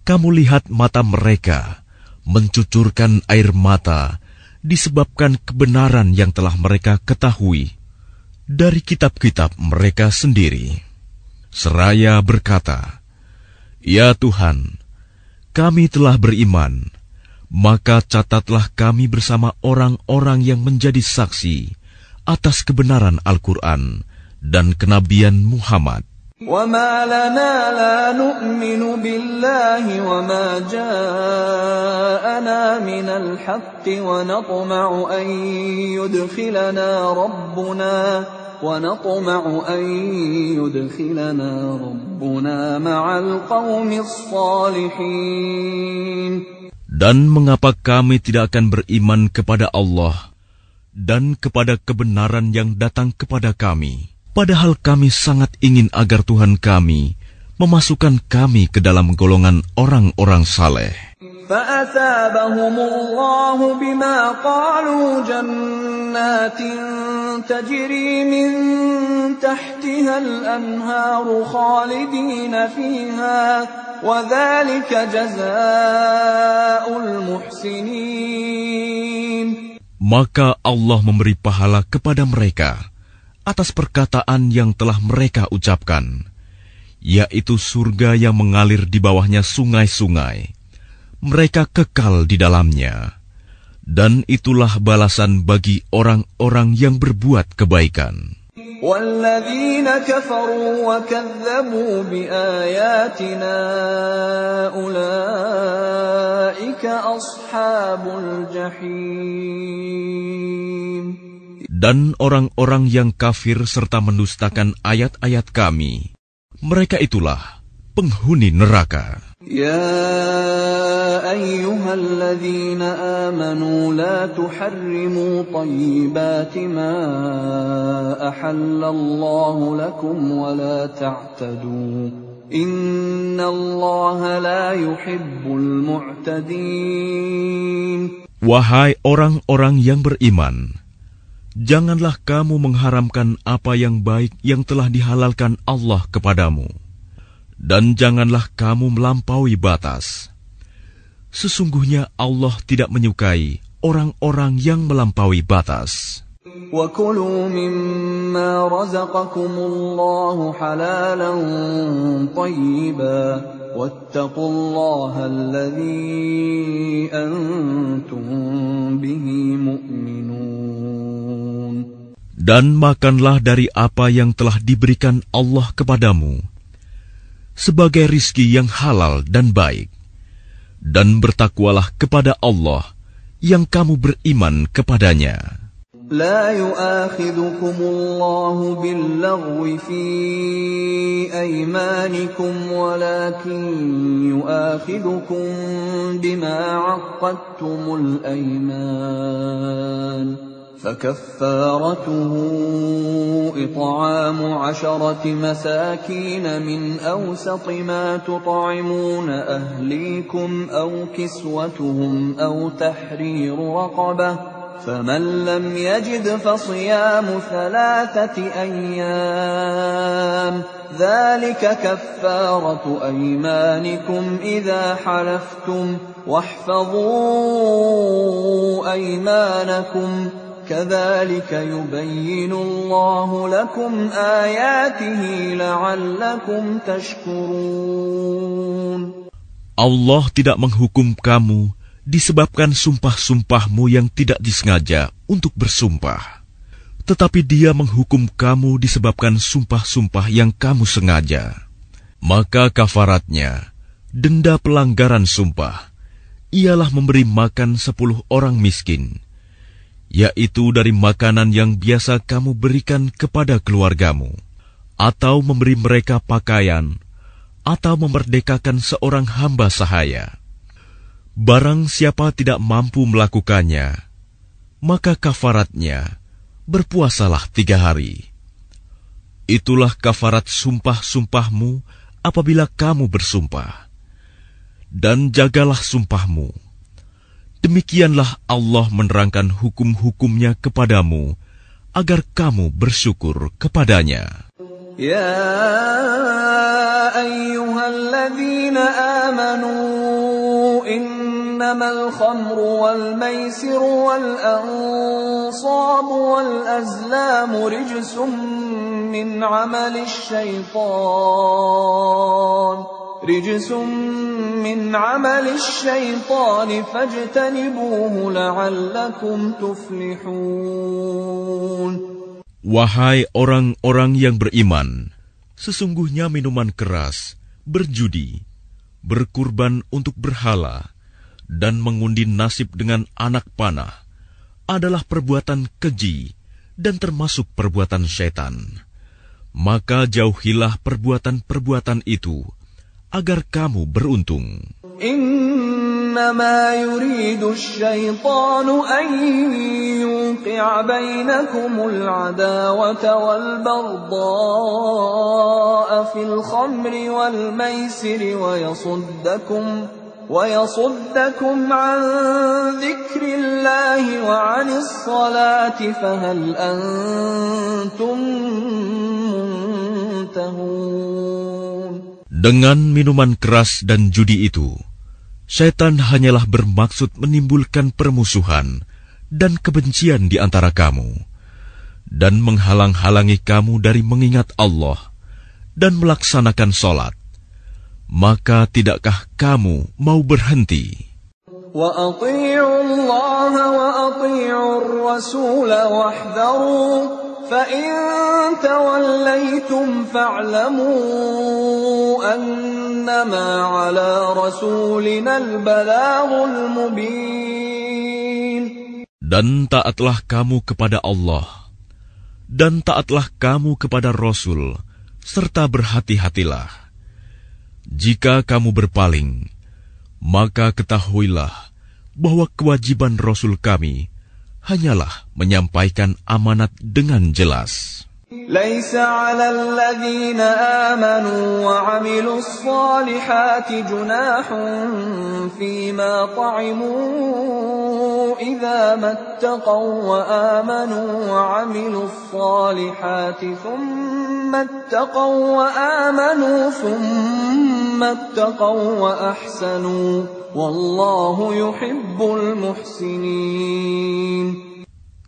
kamu lihat mata mereka mencucurkan air mata disebabkan kebenaran yang telah mereka ketahui dari kitab-kitab mereka sendiri. Seraya berkata, "Ya Tuhan, kami telah beriman, maka catatlah kami bersama orang-orang yang menjadi saksi atas kebenaran Al-Quran dan kenabian Muhammad." وَمَا لَنَا لَا نُؤْمِنُ بِاللَّهِ وَمَا جَاءَنَا مِنَ الْحَقِّ وَنَطْمَعُ أَن يُدْخِلَنَا رَبُّنَا مَعَ الْقَوْمِ الصَّالِحِينَ. Dan mengapa kami tidak akan beriman kepada Allah dan kepada kebenaran yang datang kepada kami, padahal kami sangat ingin agar Tuhan kami memasukkan kami ke dalam golongan orang-orang saleh. فَأَثَابَهُمُ اللَّهُ بِمَا قَالُوا جَنَّاتٍ تَجْرِي مِن تَحْتِهَا الْأَنْهَارُ خَالِدِينَ فِيهَا وَذَلِكَ جَزَاءُ الْمُحْسِنِينَ. Maka Allah memberi pahala kepada mereka atas perkataan yang telah mereka ucapkan, yaitu surga yang mengalir di bawahnya sungai-sungai. Mereka kekal di dalamnya, dan itulah balasan bagi orang-orang yang berbuat kebaikan. وَالَّذِينَ كَفَرُوا وَكَذَّبُوا بِآيَاتِنَا أُولَئِكَ أَصْحَابُ الْجَحِيمِ. Dan orang-orang yang kafir serta mendustakan ayat-ayat Kami, mereka itulah penghuni neraka. يا أيها الذين آمنوا لا تحرموا طيبات ما أحل الله لكم ولا تعتدوا إن الله لا يحب المعتدين. Wahai orang-orang yang beriman, janganlah kamu mengharamkan apa yang baik yang telah dihalalkan Allah kepadamu. Dan janganlah kamu melampaui batas. Sesungguhnya Allah tidak menyukai orang-orang yang melampaui batas. وَكُلُوا مِمَّا رَزَقَكُمُ اللَّهُ حَلَالًا طَيِّبًا وَاتَّقُوا اللَّهَ الَّذِي أَنْتُمْ بِهِ مُؤْمِنُونَ. Dan makanlah dari apa yang telah diberikan Allah kepadamu sebagai rizki yang halal dan baik, dan bertakwalah kepada Allah yang kamu beriman kepadanya. لا يؤاخذكم الله باللغو في أيمانكم ولكن يؤاخذكم بما عقدتم الأيمان فكفارته إطعام 10 مساكين من أوسط ما تطعمون أهليكم أو كسوتهم أو تحرير رقبة فمن لم يجد فصيام 3 أيام ذلك كفارة أيمانكم إذا حلفتم واحفظوا أيمانكم كذلك يبين الله لكم آياته لعلكم تشكرون. Allah tidak menghukum kamu disebabkan sumpah-sumpahmu yang tidak disengaja untuk bersumpah, tetapi Dia menghukum kamu disebabkan sumpah-sumpah yang kamu sengaja. Maka kafaratnya, denda pelanggaran sumpah, ialah memberi makan 10 orang miskin, yaitu dari makanan yang biasa kamu berikan kepada keluargamu, atau memberi mereka pakaian, atau memerdekakan seorang hamba sahaya. Barang siapa tidak mampu melakukannya, maka kafaratnya berpuasalah 3 hari. Itulah kafarat sumpah-sumpahmu apabila kamu bersumpah. Dan jagalah sumpahmu. Demikianlah Allah menerangkan hukum-hukumnya kepadamu, agar kamu bersyukur kepadanya. Ya ayyuhalladzina amanu innamal khamru wal maisiru wal ansabu wal azlamu rijsum min amalish syaitan fajtanibuhu la'allakum tuflihun. Wahai orang-orang yang beriman, sesungguhnya minuman keras, berjudi, berkurban untuk berhala, dan mengundi nasib dengan anak panah adalah perbuatan keji dan termasuk perbuatan syaitan. Maka jauhilah perbuatan-perbuatan itu, agar kamu beruntung. Innama yuridu asy-syaitanu an yuqi'a bainakumul 'adawata wal baghdha'a fil khamri wal maisiri wa yasuddakum 'an dzikrillahi wa 'anis salati fahal antum muntahun. Dengan minuman keras dan judi itu, syaitan hanyalah bermaksud menimbulkan permusuhan dan kebencian di antara kamu, dan menghalang-halangi kamu dari mengingat Allah dan melaksanakan sholat. Maka tidakkah kamu mau berhenti? Wa ati'u Allah wa ati'u ar-rasul wahdharu فَإِن تَوَلَّيْتُمْ فَاعْلَمُوا أَنَّمَا عَلَى رَسُولِنَا الْبَلَاغُ الْمُبِينُ. Dan taatlah kamu kepada Allah, Dan taatlah kamu kepada Rasul, serta berhati-hatilah. Jika kamu berpaling, maka ketahuilah bahwa kewajiban Rasul kami hanyalah menyampaikan amanat dengan jelas. ليس على الذين آمنوا وعملوا الصالحات جناح فيما طعموا إذا ما اتقوا وآمنوا وعملوا الصالحات ثم اتقوا وآمنوا ثم اتقوا وأحسنوا والله يحب المحسنين.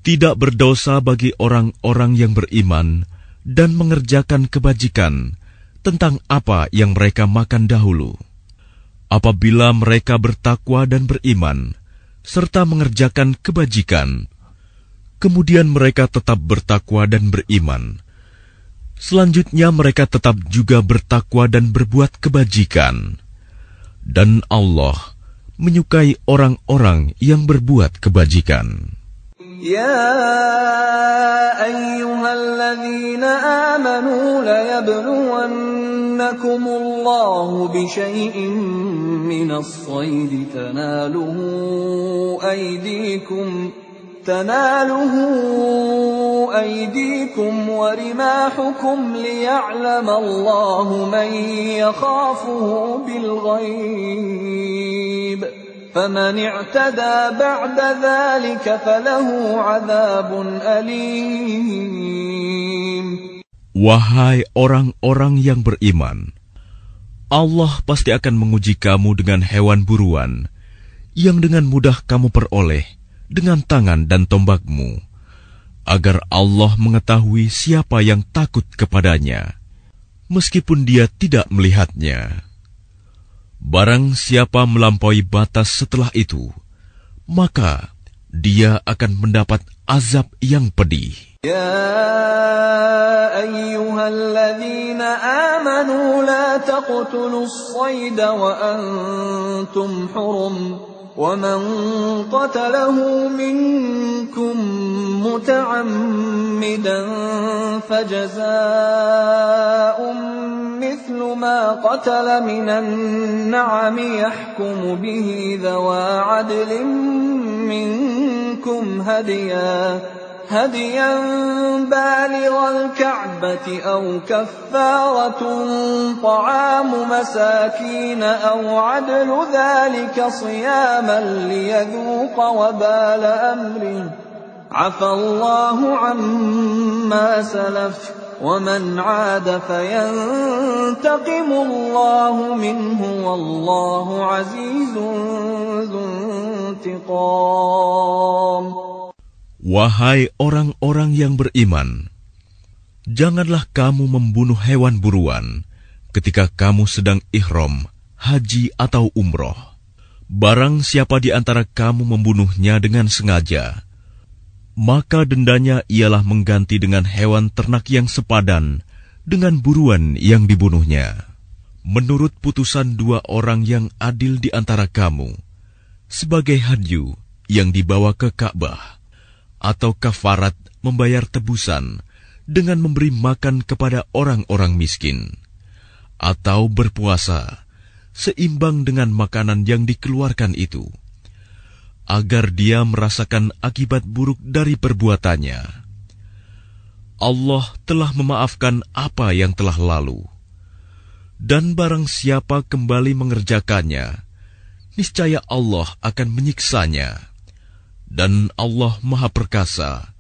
Tidak berdosa bagi orang-orang yang beriman dan mengerjakan kebajikan tentang apa yang mereka makan dahulu. Apabila mereka bertakwa dan beriman, serta mengerjakan kebajikan, kemudian mereka tetap bertakwa dan beriman. Selanjutnya mereka tetap juga bertakwa dan berbuat kebajikan. Dan Allah menyukai orang-orang yang berbuat kebajikan. يا أيها الذين آمنوا ليبلونكم الله بشيء من الصيد تناله أيديكم ورماحكم ليعلم الله من يخافه بالغيب فمن اعتدى بعد ذلك فله عذاب أليم. Wahai orang-orang yang beriman, Allah pasti akan menguji kamu dengan hewan buruan yang dengan mudah kamu peroleh dengan tangan dan tombakmu, agar Allah mengetahui siapa yang takut kepadanya, meskipun dia tidak melihatnya. Barang siapa melampaui batas setelah itu, maka dia akan mendapat azab yang pedih. يا أيها الذين آمنوا لا تقتلوا الصيد وأنتم حرم ومن قتله منكم متعمدا فجزاء مثل ما قتل من النعم يحكم به ذوى عدل منكم هديا بالغ الكعبة أو كفارة طعام مساكين أو عدل ذلك صياما ليذوق وبال أمره عفى الله عما سلف ومن عاد فينتقم الله منه والله عزيز ذو انتقام. Wahai orang-orang yang beriman, janganlah kamu membunuh hewan buruan ketika kamu sedang ihram, haji atau umroh. Barang siapa di antara kamu membunuhnya dengan sengaja, maka dendanya ialah mengganti dengan hewan ternak yang sepadan dengan buruan yang dibunuhnya. Menurut putusan dua orang yang adil di antara kamu, sebagai hadyu yang dibawa ke Ka'bah, atau kafarat membayar tebusan dengan memberi makan kepada orang-orang miskin, atau berpuasa seimbang dengan makanan yang dikeluarkan itu, agar dia merasakan akibat buruk dari perbuatannya. Allah telah memaafkan apa yang telah lalu, dan barang siapa kembali mengerjakannya, niscaya Allah akan menyiksanya. Dan Allah Maha Perkasa,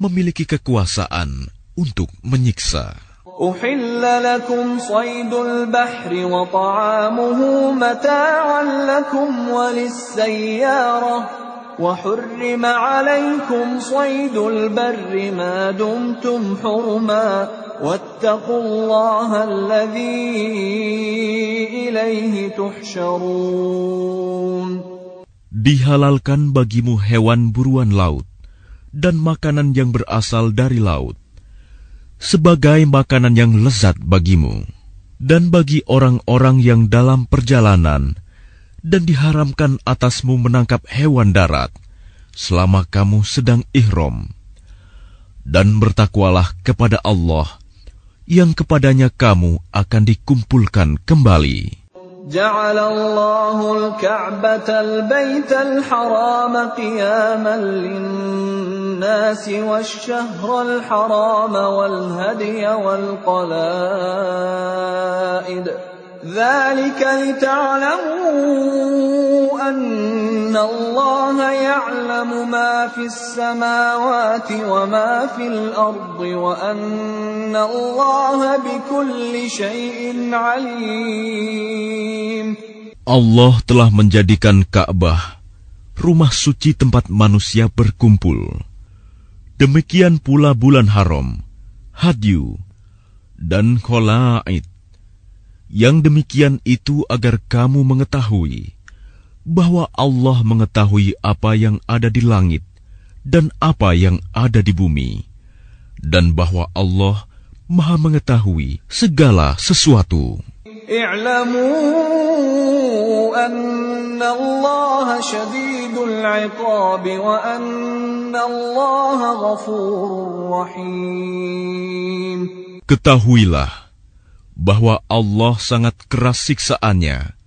memiliki kekuasaan untuk menyiksa. أحل لكم صيد البحر وطعامه متاعا لكم وللسيارة وحرم عليكم صيد البر ما دمتم حرما واتقوا الله الذي إليه تحشرون. Dihalalkan bagimu hewan buruan laut dan makanan yang berasal dari laut, sebagai makanan yang lezat bagimu, dan bagi orang-orang yang dalam perjalanan, dan diharamkan atasmu menangkap hewan darat selama kamu sedang ihram. Dan bertakwalah kepada Allah, yang kepadanya kamu akan dikumpulkan kembali. جعل الله الكعبة البيت الحرام قياما للناس والشهر الحرام والهدي والقلائد ذلك لتعلموا أن الله يعلم ما في السماوات وما في الأرض وأن الله بكل شيء عليم. Allah telah menjadikan Ka'bah rumah suci tempat manusia berkumpul. Demikian pula bulan haram, hadyu, dan kholaid. Yang demikian itu agar kamu mengetahui bahwa Allah mengetahui apa yang ada di langit dan apa yang ada di bumi, dan bahwa Allah Maha mengetahui segala sesuatu. i'lamu anna Allah syadidul 'iqab wa anna Allah ghafurur rahim. Ketahuilah bahwa Allah sangat keras siksaannya,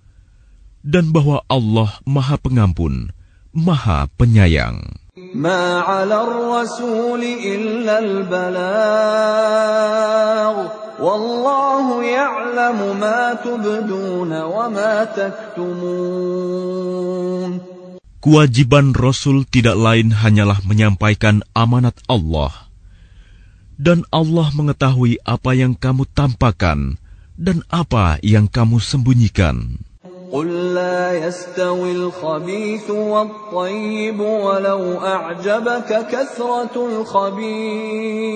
dan bahwa Allah Maha Pengampun, Maha Penyayang. Ma 'ala ar-rasul illa al-balagh, wallahu ya'lamu ma tubduna wa ma taktumun. Kewajiban Rasul tidak lain hanyalah menyampaikan amanat Allah, dan Allah mengetahui apa yang kamu tampakkan dan apa yang kamu sembunyikan. قل لا يستوي الخبيث والطيب ولو أعجبك كثرة الخبيث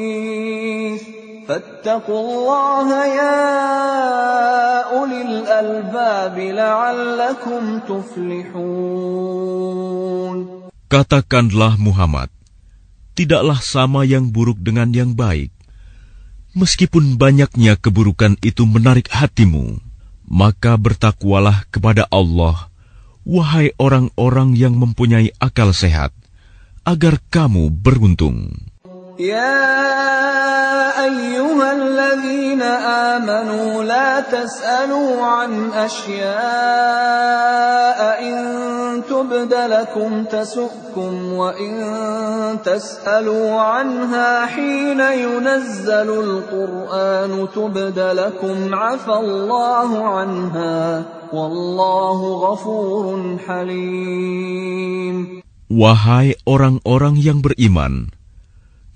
فاتقوا الله يا أولي الألباب لعلكم تفلحون. Katakanlah Muhammad, tidaklah sama yang buruk dengan yang baik. Meskipun banyaknya keburukan itu menarik hatimu, maka bertakwalah kepada Allah, wahai orang-orang yang mempunyai akal sehat, agar kamu beruntung. يا أيها الذين آمنوا لا تسألوا عن أشياء إن تبد لكم تسؤكم وإن تسألوا عنها حين ينزل القرآن تبد لكم عفى الله عنها والله غفور حليم. Wahai orang-orang yang beriman,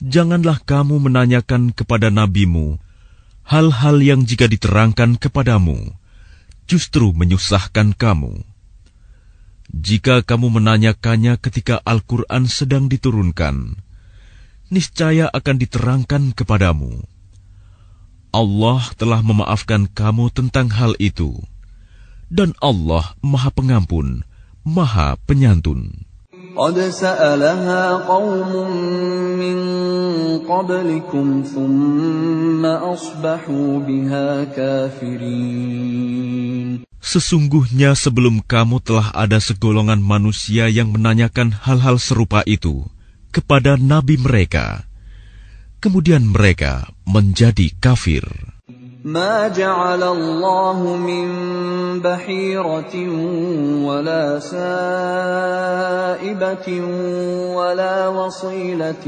janganlah kamu menanyakan kepada nabimu hal-hal yang jika diterangkan kepadamu, justru menyusahkan kamu. Jika kamu menanyakannya ketika Al-Quran sedang diturunkan, niscaya akan diterangkan kepadamu. Allah telah memaafkan kamu tentang hal itu, dan Allah Maha Pengampun, Maha Penyantun. قد سألها قوم من قبلكم ثم أصبحوا بها كافرين. Sesungguhnya sebelum kamu telah ada segolongan manusia yang menanyakan hal-hal serupa itu kepada nabi mereka, kemudian mereka menjadi kafir. ما جعل الله من بحيرة ولا سائبة ولا وصيلة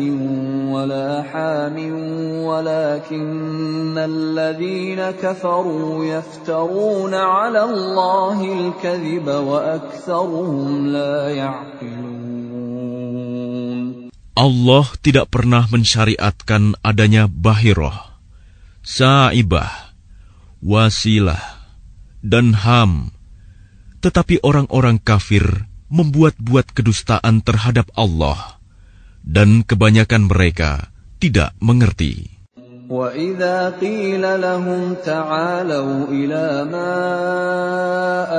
ولا حام ولكن الذين كفروا يفترون على الله الكذب وأكثرهم لا يعقلون. Allah tidak pernah mensyariatkan adanya bahirah, sa'ibah, wasilah, dan ham. Tetapi orang-orang kafir membuat-buat kedustaan terhadap Allah, dan kebanyakan mereka tidak mengerti. وَإِذَا قِيلَ لَهُمْ تَعَالَوْا إِلَى مَا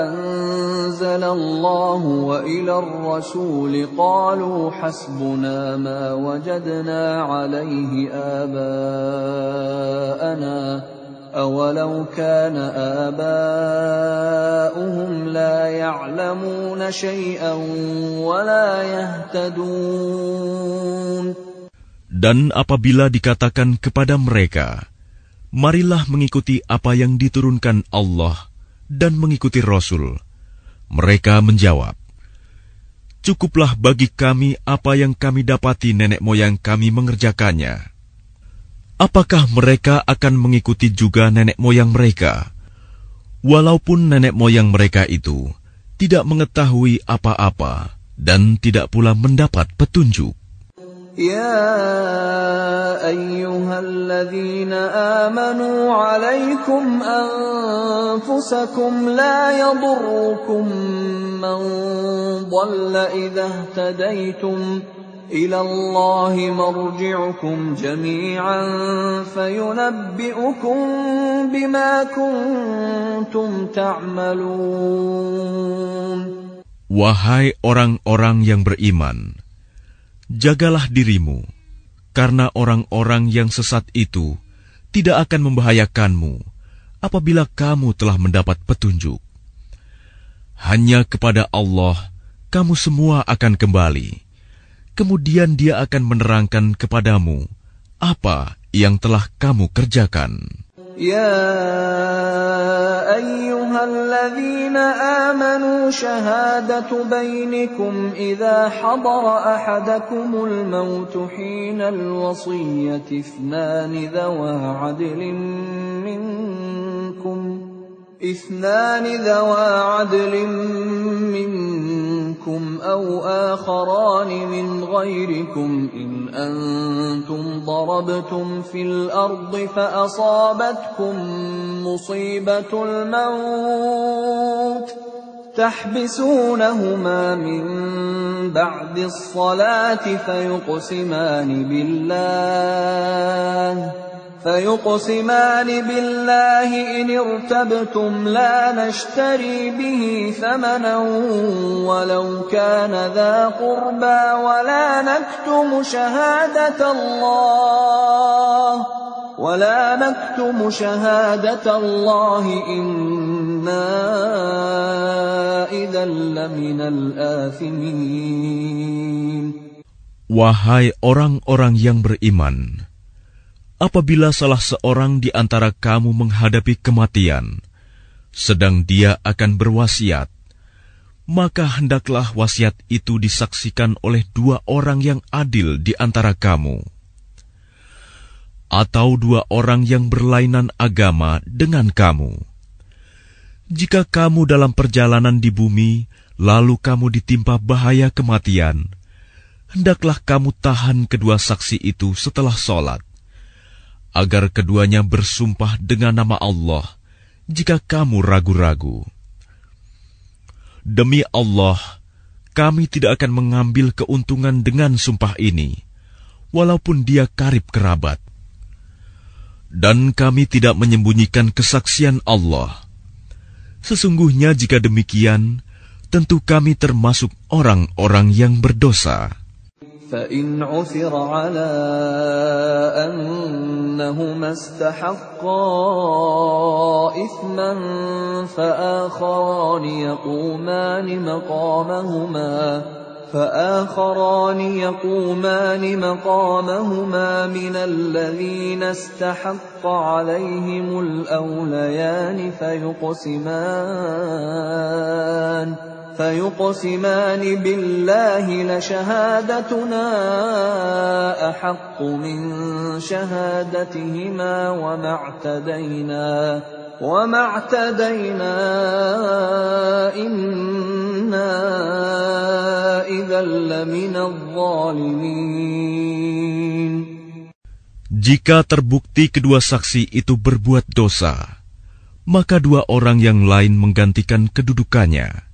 أَنزَلَ اللَّهُ وَإِلَى الرَّسُولِ قَالُوا حَسْبُنَا مَا وَجَدْنَا عَلَيْهِ آبَاءَنَا أَوَلَوْ كَانَ آبَاؤُهُمْ لَا يَعْلَمُونَ شَيْئًا وَلَا يَهْتَدُونَ. Dan apabila dikatakan kepada mereka, marilah mengikuti apa yang diturunkan Allah dan mengikuti Rasul, mereka menjawab, cukuplah bagi kami apa yang kami dapati nenek moyang kami mengerjakannya. Apakah mereka akan mengikuti juga nenek moyang mereka, walaupun nenek moyang mereka itu tidak mengetahui apa-apa dan tidak pula mendapat petunjuk? يا أيها الذين آمنوا عليكم أنفسكم لا يضركم من ضل إذا اهتديتم إلى الله مرجعكم جميعا فينبئكم بما كنتم تعملون. Wahai orang-orang yang beriman, jagalah dirimu, karena orang-orang yang sesat itu tidak akan membahayakanmu apabila kamu telah mendapat petunjuk. Hanya kepada Allah kamu semua akan kembali. Kemudian Dia akan menerangkan kepadamu apa yang telah kamu kerjakan. يا أيها الذين آمنوا شهادة بينكم إذا حضر أحدكم الموت حين الوصية اثنان ذوى عدل منكم أو آخران من غيركم إن أنتم ضربتم في الأرض فأصابتكم مصيبة الموت تحبسونهما من بعد الصلاة فيقسمان بالله إن ارتبتم لا نشتري به ثمنا ولو كان ذا قربى ولا نكتم شهادة الله إنا إذا لمن الآثمين. Wahai orang-orang yang beriman, apabila salah seorang di antara kamu menghadapi kematian, sedang dia akan berwasiat, maka hendaklah wasiat itu disaksikan oleh dua orang yang adil di antara kamu, atau dua orang yang berlainan agama dengan kamu. Jika kamu dalam perjalanan di bumi, lalu kamu ditimpa bahaya kematian, hendaklah kamu tahan kedua saksi itu setelah sholat, agar keduanya bersumpah dengan nama Allah jika kamu ragu-ragu. Demi Allah, kami tidak akan mengambil keuntungan dengan sumpah ini, walaupun dia karib kerabat. Dan kami tidak menyembunyikan kesaksian Allah. Sesungguhnya jika demikian, tentu kami termasuk orang-orang yang berdosa. فإن عثر على أنهما استحقا إثما فآخران يقومان مقامهما من الذين استحق عليهم الأوليان فيقسمان بالله لشهادتنا أحق من شهادتهما وما اعتدينا إنا إذا لمن الظالمين. Jika terbukti kedua saksi itu berbuat dosa, maka dua orang yang lain menggantikan kedudukannya,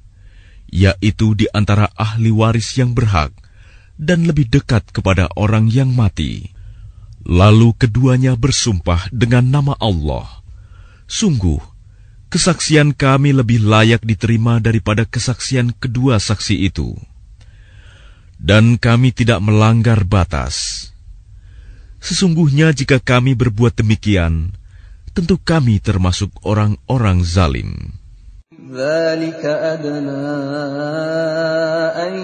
yaitu di antara ahli waris yang berhak dan lebih dekat kepada orang yang mati. Lalu keduanya bersumpah dengan nama Allah, sungguh, kesaksian kami lebih layak diterima daripada kesaksian kedua saksi itu. Dan kami tidak melanggar batas. Sesungguhnya jika kami berbuat demikian, tentu kami termasuk orang-orang zalim. ذلك أدنى أن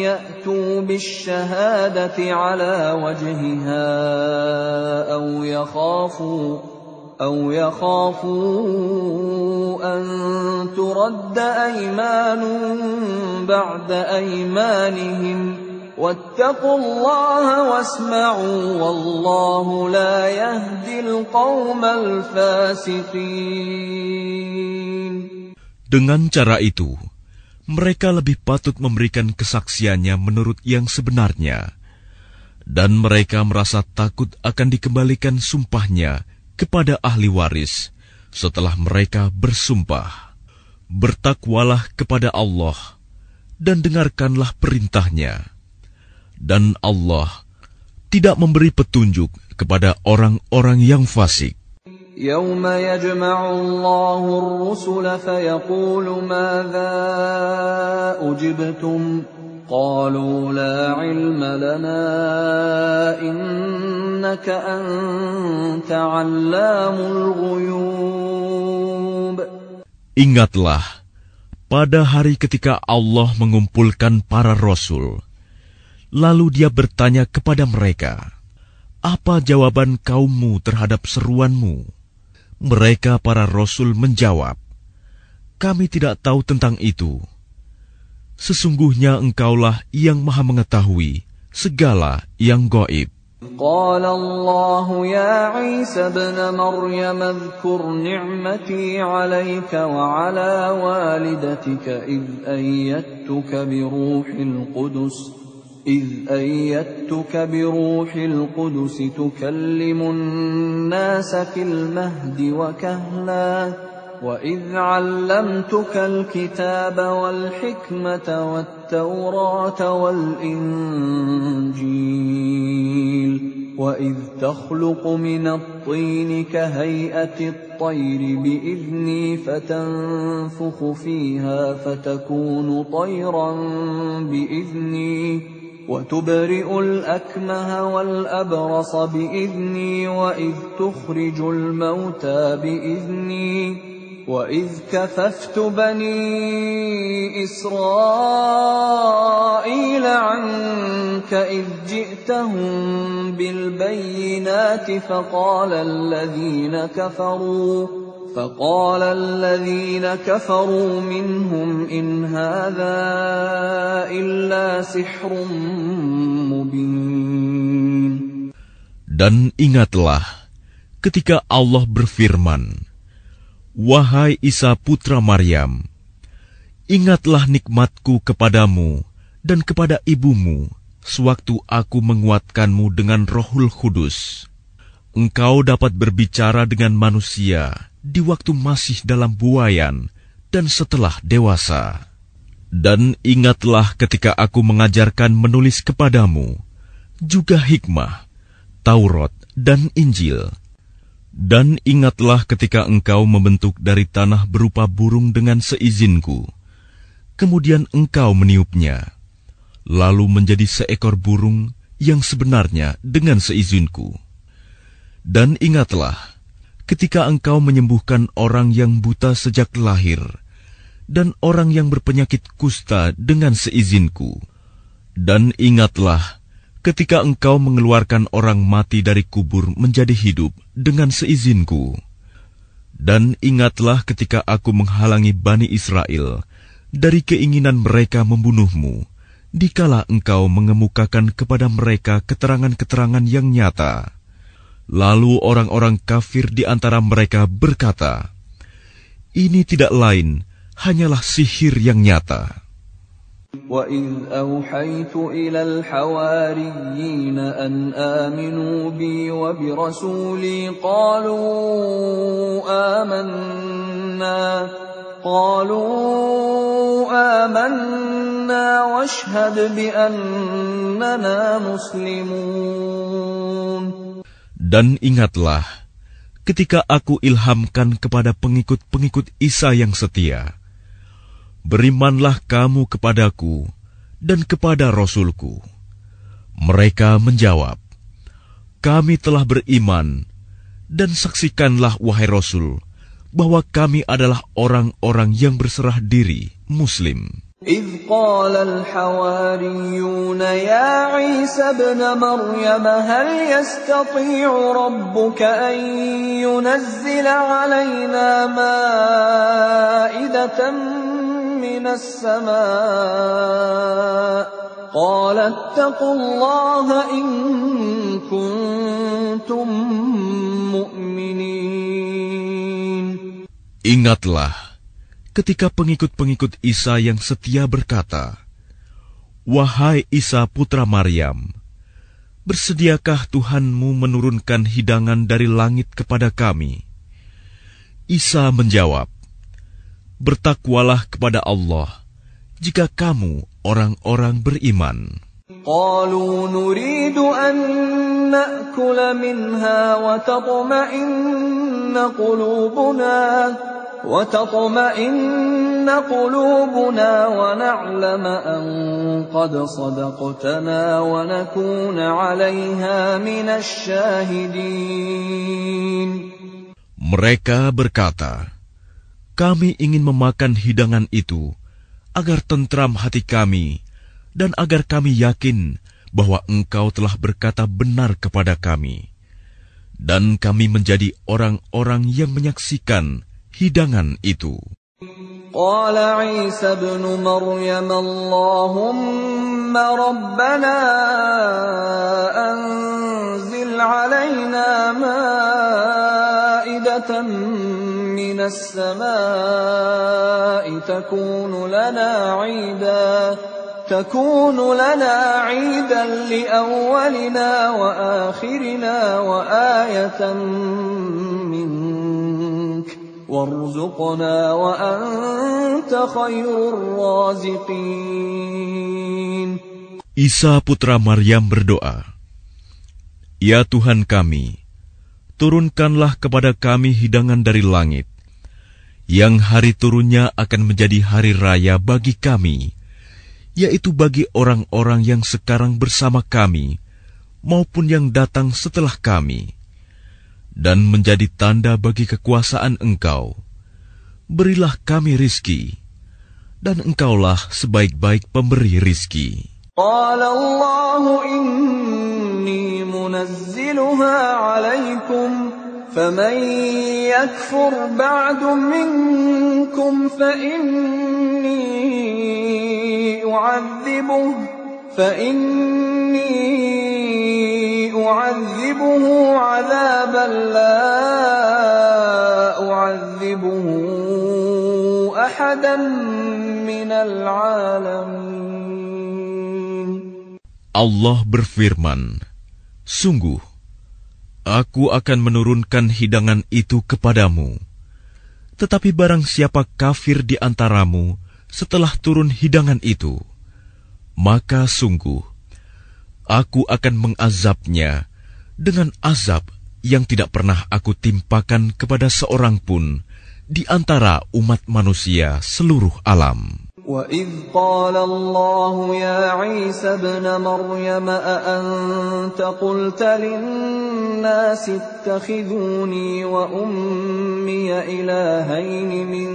يأتوا بالشهادة على وجهها أو يخافوا أن ترد أيمان بعد أيمانهم واتقوا الله واسمعوا والله لا يهدي القوم الفاسقين. Dengan cara itu, mereka lebih patut memberikan kesaksiannya menurut yang sebenarnya, dan mereka merasa takut akan dikembalikan sumpahnya kepada ahli waris setelah mereka bersumpah. Bertakwalah kepada Allah dan dengarkanlah perintahnya, dan Allah tidak memberi petunjuk kepada orang-orang yang fasik. يوم يجمع الله الرسل فيقول ماذا أجبتم قالوا لا علم لنا إنك أنت علام الغيوب. Ingatlah pada hari ketika Allah mengumpulkan para rasul, lalu Dia bertanya kepada mereka, apa jawaban kaummu terhadap seruanmu? Mereka para rasul menjawab, kami tidak tahu tentang itu. Sesungguhnya engkaulah yang maha mengetahui segala yang gaib. قال الله يا عيسى ابن مريم اذكر نعمتي عليك وعلى والدتك إذ أيدتك بروح القدس تكلم الناس في المهد وكهلا وإذ علمتك الكتاب والحكمة والتوراة والإنجيل وإذ تخلق من الطين كهيئة الطير بإذني فتنفخ فيها فتكون طيرا بإذني وتبرئ الأكمه والأبرص بإذني وإذ تخرج الموتى بإذني وإذ كففت بني إسرائيل عنك إذ جئتهم بالبينات فقال الذين كفروا منهم إن هذا إلا سحر مبين. Dan ingatlah ketika Allah berfirman, wahai Isa putra Maryam, ingatlah nikmatku kepadamu dan kepada ibumu sewaktu aku menguatkanmu dengan Rohul Kudus. Engkau dapat berbicara dengan manusia di waktu masih dalam buayan dan setelah dewasa. Dan ingatlah ketika aku mengajarkan menulis kepadamu, juga hikmah, Taurat dan Injil. Dan ingatlah ketika engkau membentuk dari tanah berupa burung dengan seizinku, kemudian engkau meniupnya, lalu menjadi seekor burung yang sebenarnya dengan seizinku. Dan ingatlah ketika engkau menyembuhkan orang yang buta sejak lahir, dan orang yang berpenyakit kusta dengan seizinku. Dan ingatlah ketika engkau mengeluarkan orang mati dari kubur menjadi hidup dengan seizinku. Dan ingatlah ketika aku menghalangi Bani Israel dari keinginan mereka membunuhmu, dikala engkau mengemukakan kepada mereka keterangan-keterangan yang nyata. Lalu orang-orang kafir di antara mereka berkata, ini tidak lain hanyalah sihir yang nyata. وَإِذْ أَوْحَيْتُ إِلَى الْحَوَارِيِّينَ أَنْ آمِنُوا بِي وَبِرَسُولِي قَالُوا آمَنَّا وَاشْهَدْ بِأَنَّنَا مُسْلِمُونَ. Dan ingatlah ketika aku ilhamkan kepada pengikut-pengikut Isa yang setia, berimanlah kamu kepadaku dan kepada Rasulku. Mereka menjawab, kami telah beriman, dan saksikanlah wahai Rasul, bahwa kami adalah orang-orang yang berserah diri, Muslim. إذ قال الحواريون يا عيسى ابن مريم هل يستطيع ربك أن ينزل علينا مائدة من السماء قال اتقوا الله إن كنتم مؤمنين. Ingatlah ketika pengikut-pengikut Isa yang setia berkata, "Wahai Isa putra Maryam, bersediakah Tuhanmu menurunkan hidangan dari langit kepada kami?" Isa menjawab, "Bertakwalah kepada Allah jika kamu orang-orang beriman." قالوا نريد أن نأكل منها وتطمئن قلوبنا ونعلم أن قد صدقتنا ونكون عليها من الشاهدين. Mereka berkata, "Kami ingin memakan hidangan itu agar tentram hati kami dan agar kami yakin bahwa Engkau telah berkata benar kepada kami, dan kami menjadi orang-orang yang menyaksikan hidangan itu." قال عيسى ابن مريم اللهم ربنا أنزل علينا مائدة من السماء تكون لنا عيدا لأولنا وآخرنا وآية منك وارزقنا وأنت خير الرازقين. Isa putra Maryam berdoa, "Ya Tuhan kami, turunkanlah kepada kami hidangan dari langit, yang hari turunnya akan menjadi hari raya bagi kami, yaitu bagi orang-orang yang sekarang bersama kami, maupun yang datang setelah kami, dan menjadi tanda bagi kekuasaan Engkau. Berilah kami rizki, dan Engkaulah sebaik-baik pemberi rizki." قال الله إني منزلها عليكم فمن يكفر بعد منكم فإني أعذبه عذابا لا أعذبه أحدا من العالمين. Allah berfirman, "Sungguh, Aku akan menurunkan hidangan itu kepadamu. Tetapi barang siapa kafir di antaramu setelah turun hidangan itu, maka sungguh, Aku akan mengazabnya dengan azab yang tidak pernah Aku timpakan kepada seorang pun di antara umat manusia seluruh alam." وَإِذْ قَالَ اللَّهُ يَا عِيسَى ابْنَ مَرْيَمَ أَأَنْتَ قُلْتَ لِلنَّاسِ اتَّخِذُونِي وَأُمِّيَ إِلَٰهَيْنِ مِن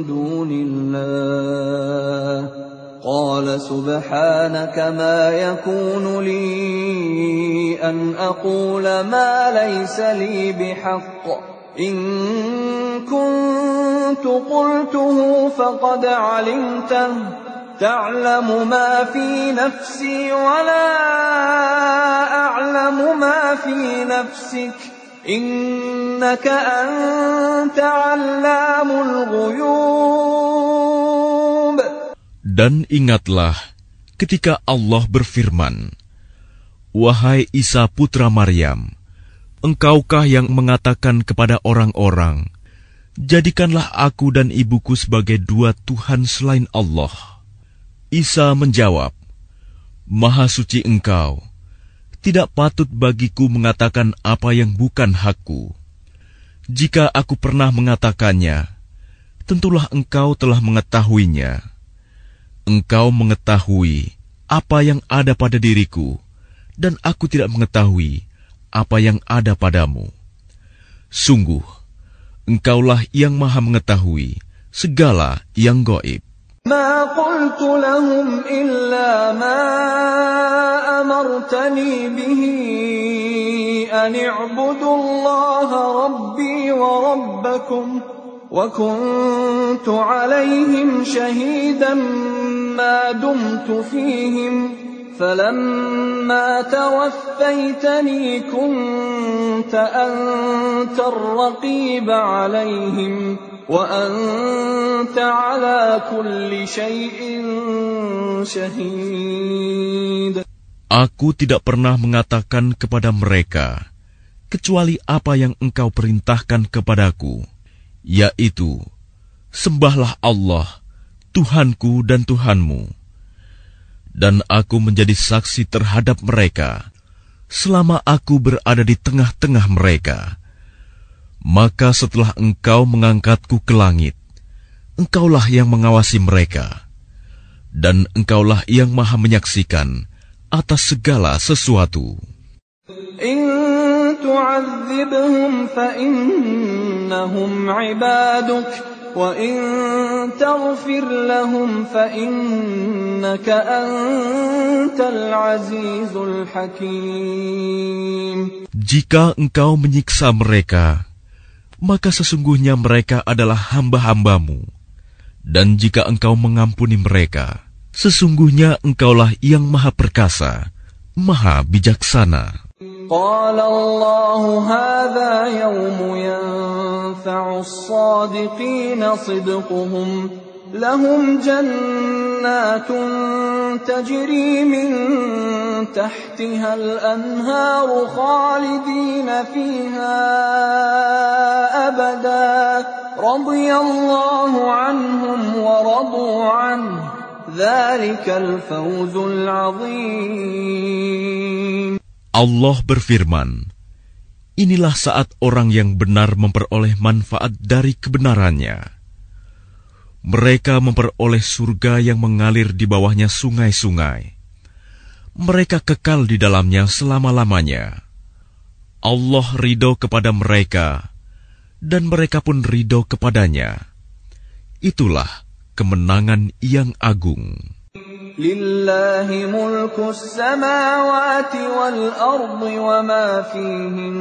دُونِ اللَّهِ قَالَ سُبْحَانَكَ مَا يَكُونُ لِي أَنْ أَقُولَ مَا لَيْسَ لِي بِحَقٍّ إن كنت قلته فقد علمته تعلم ما في نفسي ولا أعلم ما في نفسك إنك أنت علام الغيوب. Dan ingatlah ketika Allah berfirman, "Wahai Isa putra Maryam, Engkaukah yang mengatakan kepada orang-orang, jadikanlah aku dan ibuku sebagai dua Tuhan selain Allah?" Isa menjawab, "Maha suci Engkau, tidak patut bagiku mengatakan apa yang bukan hakku. Jika aku pernah mengatakannya, tentulah Engkau telah mengetahuinya. Engkau mengetahui apa yang ada pada diriku, dan aku tidak mengetahui apa yang ada padamu. Sungguh, Engkaulah yang Maha mengetahui segala yang gaib. ما قلت لهم إلا ما أمرتني به أن اعبدوا الله ربي وربكم وكنت عليهم شهيدا ما دمت فيهم فلما توفيتني كنت أنت الرقيب عليهم وأنت على كل شيء شهيد. Aku tidak pernah mengatakan kepada mereka kecuali apa yang engkau perintahkan kepadaku, yaitu sembahlah Allah, Tuhanku dan Tuhanmu. Dan aku menjadi saksi terhadap mereka selama aku berada di tengah-tengah mereka. Maka setelah engkau mengangkatku ke langit, engkaulah yang mengawasi mereka, dan engkaulah yang Maha menyaksikan atas segala sesuatu. إن تعذبهم فإنهم عبادك وإن تغفر لهم فإنك أنت العزيز الحكيم. Jika engkau menyiksa mereka, maka sesungguhnya mereka adalah hamba-hambamu. Dan jika engkau mengampuni mereka, sesungguhnya engkaulah yang Maha Perkasa, Maha Bijaksana. قال الله هذا يوم ينفع الصادقين صدقهم لهم جنات تجري من تحتها الأنهار خالدين فيها أبدا رضي الله عنهم ورضوا عنه ذلك الفوز العظيم. Allah berfirman, inilah saat orang yang benar memperoleh manfaat dari kebenarannya. Mereka memperoleh surga yang mengalir di bawahnya sungai-sungai. Mereka kekal di dalamnya selama-lamanya. Allah ridho kepada mereka, dan mereka pun ridho kepadanya. Itulah kemenangan yang agung. Lillahi mulku samawati wal ardi wa ma fihin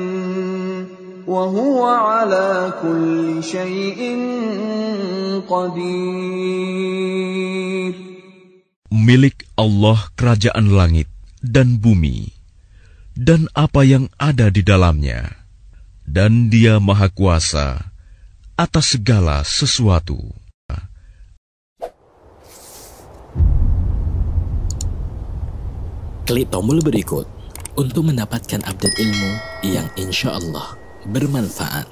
wa huwa ala kulli syai'in qadir. Milik Allah kerajaan langit dan bumi dan apa yang ada di dalamnya, dan Dia Maha Kuasa atas segala sesuatu. Klik tombol berikut untuk mendapatkan update ilmu yang insya Allah bermanfaat.